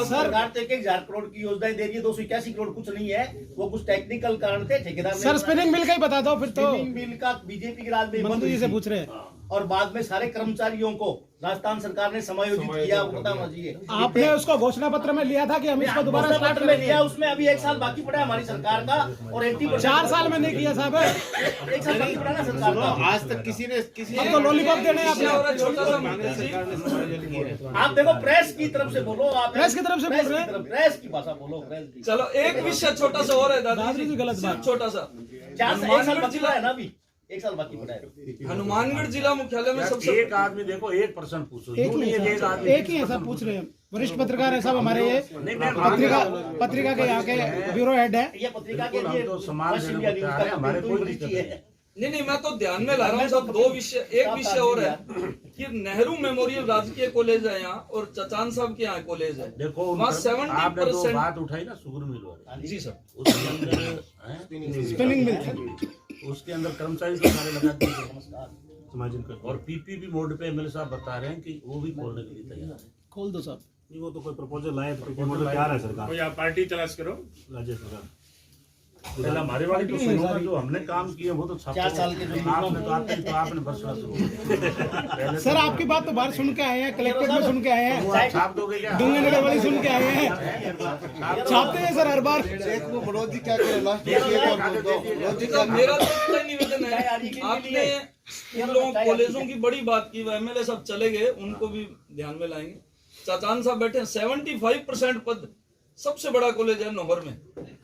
सरकार तो 1000 करोड़ की योजनाएं दे रही है, 281 करोड़ कुछ नहीं है, वो कुछ टेक्निकल कारण थे, ठेकेदार ने। सर स्पिनिंग मिल का ही बता दो फिर तो। स्पिनिंग मिल का बीजेपी के राज में मंत्री जी से पूछ रहे हैं, और बाद में सारे कर्मचारियों को राजस्थान सरकार ने समायोजित किया, पता होना चाहिए। आपने उसको घोषणा पत्र में लिया था कि हम इसको दोबारा स्टार्ट में लिया, उसमें अभी 1 साल बाकी पड़ा है हमारी सरकार का, और 80% 4 साल में नहीं किया साहब, 1 साल बाकी पड़ा ना सरकार का। आज तक किसी ने तो लॉलीपॉप देने आपने। आप देखो प्रेस की तरफ से बोलो, आप प्रेस की तरफ से बोल रहे हैं, प्रेस की भाषा बोलो, प्रेस की। चलो एक विषय छोटा सा और है दादाजी, गलत बात, छोटा सा, 4 साल बाकी पड़ा है ना अभी। 1 साल बाकी पड़ा है। हनुमानगढ़ जिला मुख्यालय में सबसे एक आदमी देखो 1% पूछो, यूं नहीं है एक आदमी एक ही है सब पूछ रहे हैं। वरिष्ठ पत्रकार है साहब हमारे, ये पत्रिका के यहाँ के ब्यूरो हेड है। ये पत्रिका के लिए तो समाज हमारे कोई दिक्कत है नहीं, मैं तो ध्यान में ला रहा हूँ सब 2 विषय। एक विषय और है कि नेहरू मेमोरियल राजकीय कॉलेज है यहाँ और चचान साहब के यहाँ कॉलेज है। देखो वहाँ आपने तो 70% बात उठाई ना शुगर मिल वाली। जी सर, उसके अंदर स्पिनिंग मिल, उसके अंदर कर्मचारी तो सारे लगा दिए और पीपीपी मोड पे एमएलए साहब बता रहे हैं कि वो भी खोलने के लिए तैयार है। खोल दो साहब। नहीं, वो तो कोई प्रपोजल लाए तो प्रपोजल तैयार है सरकार। कोई आप पार्टी तलाश करो राज्य सरकार। पहले हमारे वाली तो सुनो ना, जो हमने काम किए वो तो 4 साल के जो आपने बरसना शुरू। सर आपकी बात तो बाहर सुन के आए हैं, कलेक्ट्रेट में सुन के आए हैं, छाप दोगे क्या? डूंगे नगर वाली सुन के आए हैं, छापते हैं सर हर बार। मनोज जी क्या करें लास्ट मेरा तो इतना निवेदन है, आपने स्कूलों कॉलेजों की बड़ी बात की, एमएलए सब चले गए, उनको भी ध्यान में लाएंगे। चाचान साहब बैठे हैं, 75% पद, सबसे बड़ा कॉलेज है नौहर में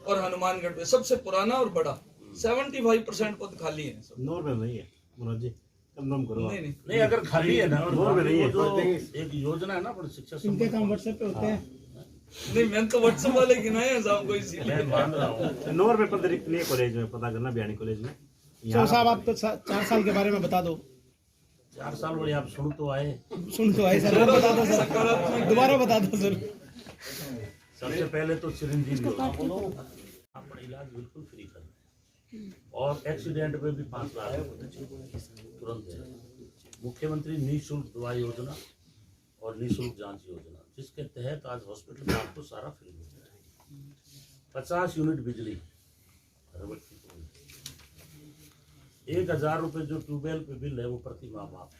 और हनुमानगढ़ में सबसे पुराना और बड़ा, 75% पद खाली है। नौर में नहीं है मनोज जी, कम करो। नहीं अगर खाली है ना, नौर में नहीं है, जो एक योजना है ना पर शिक्षा इनके काम व्हाट्सएप पे होते हैं। नहीं, मैंने तो व्हाट्सएप वाले गिनाए हैं साहब को, इसीलिए मान रहा हूँ। नौर में पद रिक्त नहीं है कॉलेज में, पता करना बयानी कॉलेज में। तो साहब आप तो 4 साल के बारे में बता दो। 4 साल बड़े आप सुन तो आए सर, बता दो सर, दोबारा बता दो सर। सबसे पहले तो चिरंजीवी अपना इलाज बिल्कुल फ्री कर रहे हैं और एक्सीडेंट में भी 5 लाख तुरंत है। मुख्यमंत्री निःशुल्क दवा योजना और निःशुल्क जांच योजना, जिसके तहत आज हॉस्पिटल में आपको सारा फ्री मिलता है। 50 यूनिट बिजली, 1000 रुपये जो ट्यूबवेल पे बिल है वो प्रति माह माफ।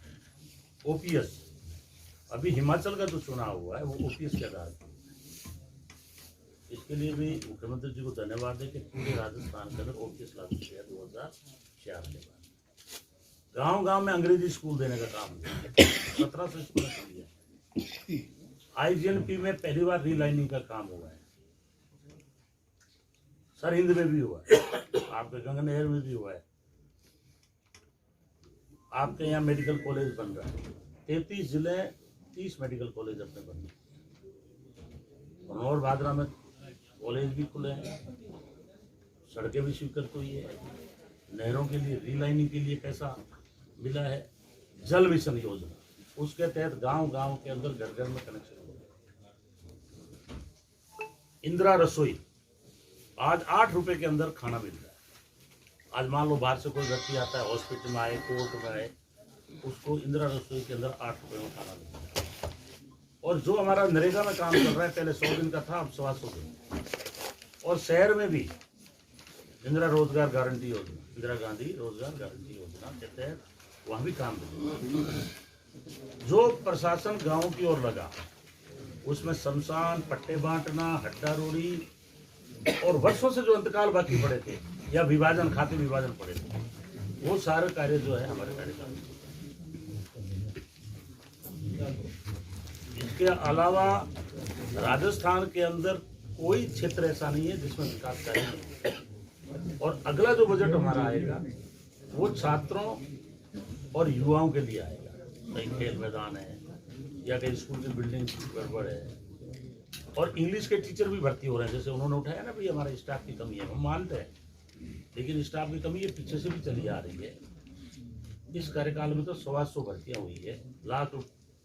ओपीएस, अभी हिमाचल का जो चुनाव हुआ है वो ओपीएस के आधार पर, इसके लिए भी मुख्यमंत्री जी को धन्यवाद है कि पूरे राजस्थान के अंदर ओपीएस लागू किया 2004 के बाद। गांव-गांव में अंग्रेजी स्कूल देने का काम किया, 1700 स्कूल दिया। आईजीएनपी में पहली बार रीलाइनिंग का काम हुआ है, सरहिंद में भी हुआ है, आपके गंगनहर में भी हुआ है, आपके यहाँ मेडिकल कॉलेज बन रहा है। 33 जिले 30 मेडिकल कॉलेज अपने बन रहे हैं और भादरा में कॉलेज भी खुले हैं, सड़कें भी स्वीकृत हुई है, नहरों के लिए रीलाइनिंग के लिए पैसा मिला है, जल मिशन योजना उसके तहत गांव-गांव के अंदर घर-घर में कनेक्शन हो गया। इंदिरा रसोई, आज 8 रुपए के अंदर खाना मिल रहा है। आज मान लो बाहर से कोई व्यक्ति आता है, हॉस्पिटल में आए, कोर्ट में आए, उसको इंदिरा रसोई के अंदर 8 रुपए में खाना मिल रहा है। और जो हमारा नरेगा में काम कर रहा है, पहले 100 दिन का था, अब 125 दिन। और शहर में भी इंदिरा रोजगार गारंटी योजना, इंदिरा गांधी रोजगार गारंटी योजना के तहत वहाँ भी काम मिलेगा। जो प्रशासन गाँव की ओर लगा, उसमें शमशान, पट्टे बांटना, हड्डा रोड़ी और वर्षों से जो अंतकाल बाकी पड़े थे या विभाजन, खाते विभाजन पड़े थे, वो सारे कार्य जो है हमारे कार्यकाल में। इसके अलावा राजस्थान के अंदर कोई क्षेत्र ऐसा नहीं है जिसमें विकास कार्य नहीं है। और अगला जो बजट हमारा आएगा वो छात्रों और युवाओं के लिए आएगा। कहीं खेल मैदान है या कहीं स्कूल की बिल्डिंग गड़बड़ है, और इंग्लिश के टीचर भी भर्ती हो रहे हैं। जैसे उन्होंने उठाया ना, भाई हमारे स्टाफ की कमी है, हम मानते हैं, लेकिन स्टाफ की कमी ये पीछे से भी चली आ रही है। इस कार्यकाल में तो 125 भर्तियाँ हुई है,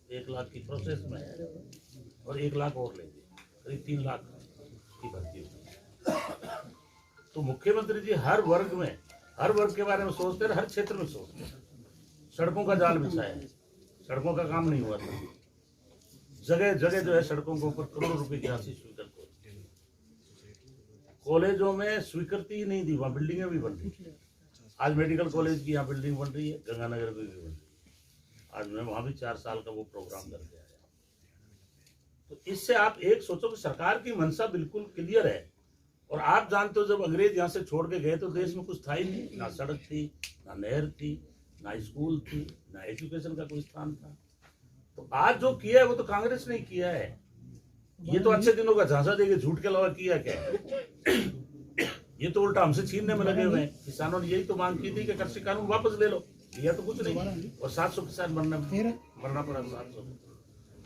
1 लाख की प्रोसेस में है और 1 लाख और लेंगे, करीब 3 लाख की भर्ती हुई। तो मुख्यमंत्री जी हर वर्ग के बारे में सोचते हैं, हर क्षेत्र में सोचते हैं। सड़कों का जाल बिछाया है, सड़कों का काम नहीं हुआ था, जगह जगह जो है सड़कों के ऊपर करोड़ों रुपए की राशि स्वीकृत हो। कॉलेजों में स्वीकृति ही नहीं दी, वहाँ बिल्डिंगें भी बन रही। आज मेडिकल कॉलेज की यहाँ बिल्डिंग बन रही है, गंगानगर में भी बन रही है। आज मैं वहाँ भी 4 साल का वो प्रोग्राम करके आया। तो इससे आप एक सोचो कि सरकार की मंशा बिल्कुल क्लियर है। और आप जानते हो, जब अंग्रेज यहाँ से छोड़ के गए तो देश में कुछ था ही नहीं, ना सड़क थी, ना नहर थी, ना स्कूल थी, ना एजुकेशन का कोई स्थान था। तो आज जो किया है वो तो कांग्रेस ने किया है। ये तो अच्छे दिनों का झांसा देके झूठ के अलावा किया क्या है? ये तो उल्टा हमसे छीनने में लगे हुए हैं। किसानों ने यही तो मांग की थी कि कृषि कानून वापस ले लो, लिया तो कुछ नहीं, और 700 किसान मरना पड़ा। 700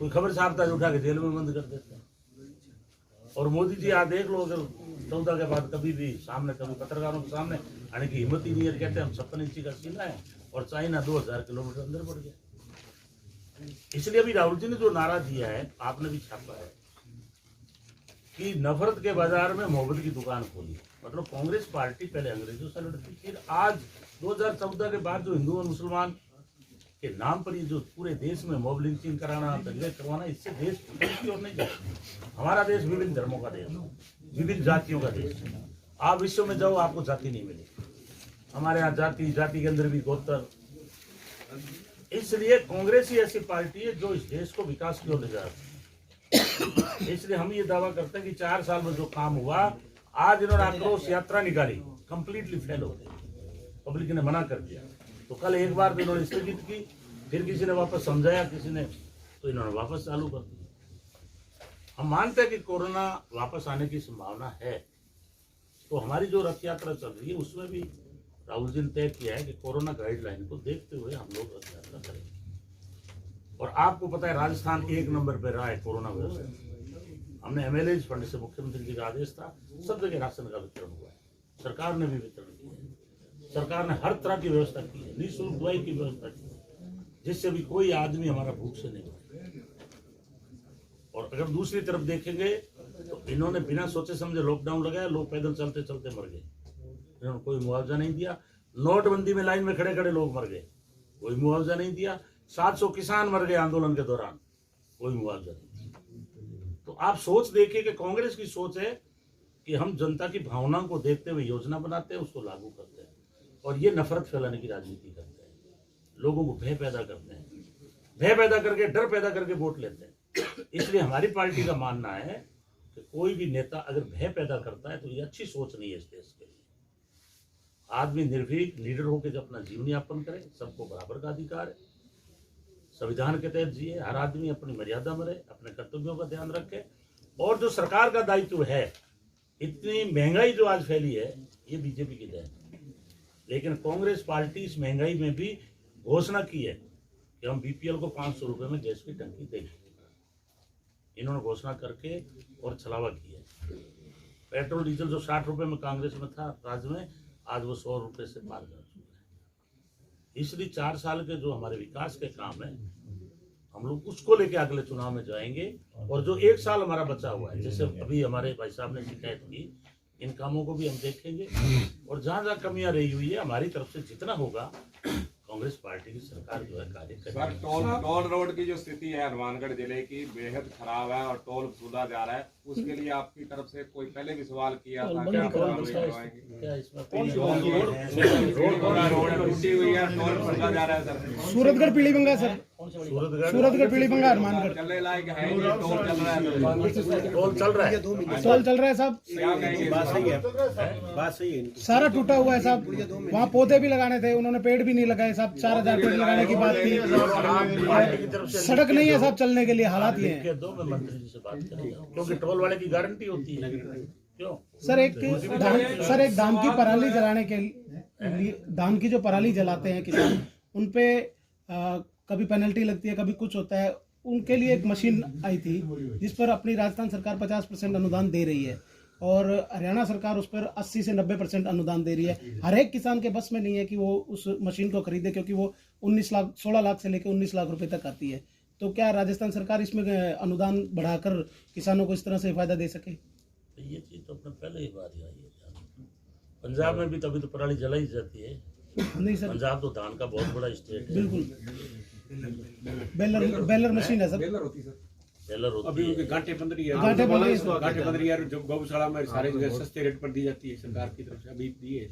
कोई खबर छापता है उठा के जेल में बंद कर देते हैं। और मोदी जी आप देख लो, अगर 14 के बाद कभी भी सामने, कभी पत्रकारों के सामने आने की हिम्मत ही नहीं है। कहते हैं हम 56 इंची का सीना है और चाइना 2000 किलोमीटर अंदर पड़ गया। इसलिए अभी राहुल जी ने जो नारा दिया है, आपने भी छापा है कि नफरत के बाजार में मोहब्बत की दुकान खोली। मतलब कांग्रेस पार्टी पहले अंग्रेजों से लड़ती, फिर आज 2014 के बाद जो हिंदू और मुसलमान के नाम पर ये जो पूरे देश में मॉब लिंचिंग कराना, दंगे करवाना, इससे देश की ओर नहीं जाता। हमारा देश विभिन्न धर्मों का देश, विभिन्न जातियों का देश। आप विश्व में जाओ, आपको जाति नहीं मिलेगी। हमारे यहाँ जाति के अंदर भी गोत्र। इसलिए कांग्रेस ही ऐसी पार्टी है जो इस देश को विकास की ओर ले जा रही है। इसलिए हम ये दावा करते हैं कि 4 साल में जो काम हुआ, आज इन्होंने आक्रोश यात्रा निकाली, कंप्लीटली फेल हो गई, पब्लिक ने मना कर दिया। तो कल एक बार तो इन्होंने स्थगित की, फिर किसी ने वापस समझाया, किसी ने, तो इन्होंने वापस चालू कर दिया। हम मानते हैं कि कोरोना वापस आने की संभावना है, तो हमारी जो रथ यात्रा चल रही है उसमें भी राहुल जी ने तय किया है कि कोरोना गाइडलाइन को देखते हुए हम लोग रथ यात्रा करेंगे। और आपको पता है राजस्थान 1 नंबर पर रहा है कोरोना व्यवस्था। हमने MLA फंड से, मुख्यमंत्री जी का आदेश था, सब जगह राशन का वितरण हुआ है, सरकार ने भी वितरण किया है। सरकार ने हर तरह की व्यवस्था की है, निःशुल्क दवाई की व्यवस्था की है, जिससे भी कोई आदमी हमारा भूख से नहीं मरे। और अगर दूसरी तरफ देखेंगे तो इन्होंने बिना सोचे समझे लॉकडाउन लगाया, लोग पैदल चलते चलते मर गए, इन्होंने कोई मुआवजा नहीं दिया। नोटबंदी में लाइन में खड़े खड़े लोग मर गए, कोई मुआवजा नहीं दिया। 700 किसान मर गए आंदोलन के दौरान, कोई मुआवजा नहीं दिया। तो आप सोच देखिए कि कांग्रेस की सोच है कि हम जनता की भावनाओं को देखते हुए योजना बनाते हैं, उसको लागू करते हैं, और ये नफरत फैलाने की राजनीति करते हैं, लोगों को भय पैदा करते हैं, भय पैदा करके, डर पैदा करके वोट लेते हैं। इसलिए हमारी पार्टी का मानना है कि कोई भी नेता अगर भय पैदा करता है तो ये अच्छी सोच नहीं है इस देश के लिए। आदमी निर्भीक लीडर होकर जब अपना जीवन यापन करे, सबको बराबर का अधिकार है, संविधान के तहत जिए, हर आदमी अपनी मर्यादा में रहे, अपने कर्तव्यों का ध्यान रखे। और जो सरकार का दायित्व है, इतनी महंगाई जो आज फैली है, ये बीजेपी की देन है। लेकिन कांग्रेस पार्टी इस महंगाई में भी घोषणा की है कि हम BPL को 500 रुपए में गैस की टंकी देंगे। इन्होंने घोषणा करके और छलावा किया। पेट्रोल डीजल जो 60 रुपए में कांग्रेस में था राज्य में, आज वो 100 रुपए से पार कर चुका है। इसलिए 4 साल के जो हमारे विकास के काम है, हम लोग उसको लेके अगले चुनाव में जाएंगे। और जो 1 साल हमारा बचा हुआ है, जैसे अभी हमारे भाई साहब ने शिकायत की, इन कामों को भी हम देखेंगे। और जहाँ जहाँ कमियां रही हुई है, हमारी तरफ से जितना होगा, कांग्रेस पार्टी की सरकार जो है कार्य करेगी। सर, टोल रोड की जो स्थिति है हनुमानगढ़ जिले की बेहद खराब है और टोल सुधा जा रहा है, उसके लिए आपकी तरफ से कोई पहले भी सवाल किया था? क्या रोड टूटी हुई है, टोल सुधा जा रहा है सर? सूरतगढ़ पीलीभंगा सर, सूरतगढ़ पीलीभंगा हनुमानगढ़ चलने लायक है, टोल चल रहा है, टोल चल रहा है, टोल चल रहा है साहब। क्या कहेंगे? बात सही है। सारा टूटा हुआ है साहब, वहाँ पौधे भी लगाने थे, उन्होंने पेड़ भी नहीं लगाए साहब। 4000 पेड़ लगाने की बात थी, सड़क नहीं है साहब चलने के लिए, हालात ये है। दो मैं मंत्री जी से बात करूंगा, क्योंकि टोल वाले की गारंटी होती है। क्यों सर? एक धान की पराली जलाने के लिए, धान की जो पराली जलाते हैं किसान, उनपे कभी पेनल्टी लगती है, कभी कुछ होता है। उनके लिए एक मशीन आई थी जिस पर अपनी राजस्थान सरकार 50% अनुदान दे रही है, और हरियाणा सरकार उस पर 80 से 90% अनुदान दे रही है। हर एक किसान के बस में नहीं है कि वो उस मशीन को खरीदे, क्योंकि वो 16 लाख से लेकर 19 लाख रुपए तक आती है। तो क्या राजस्थान सरकार इसमें अनुदान बढ़ाकर किसानों को इस तरह से फायदा दे सके? ये चीज तो अपने पहले ही बात आई है। पंजाब में भी तभी तो पराली जलाई जाती है। नहीं सर, पंजाब तो धान का बहुत बड़ा स्टेट है। बिल्कुल, बेलर मशीन है सर, बेलर होती है। अभी उनके गांठे बंद रही है, जो गौशाला में सारे जगह सस्ते रेट पर दी जाती है सरकार की तरफ से। अभी दी है,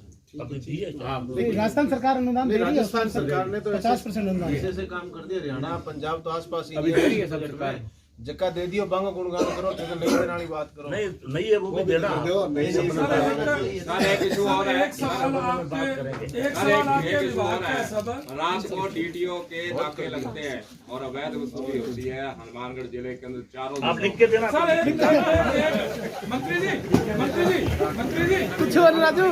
राजस्थान सरकार अनुदान दे रही है। राजस्थान सरकार ने तो 50% अनुदान से काम कर दिया। हरियाणा पंजाब तो आसपास अभी दे रही है सब सरकार। जगह दे दियो बांग गुणगान करो तो नहीं देने वाली बात करो। नहीं है वो भी देना। एक सवाल आपके विभाग का सब रात को डीटीओ के नाके लगते हैं और अवैध वसूली होती है हनुमानगढ़ जिले के अंदर चारों। आप लिख के देना। मंत्री जी कुछ और राजू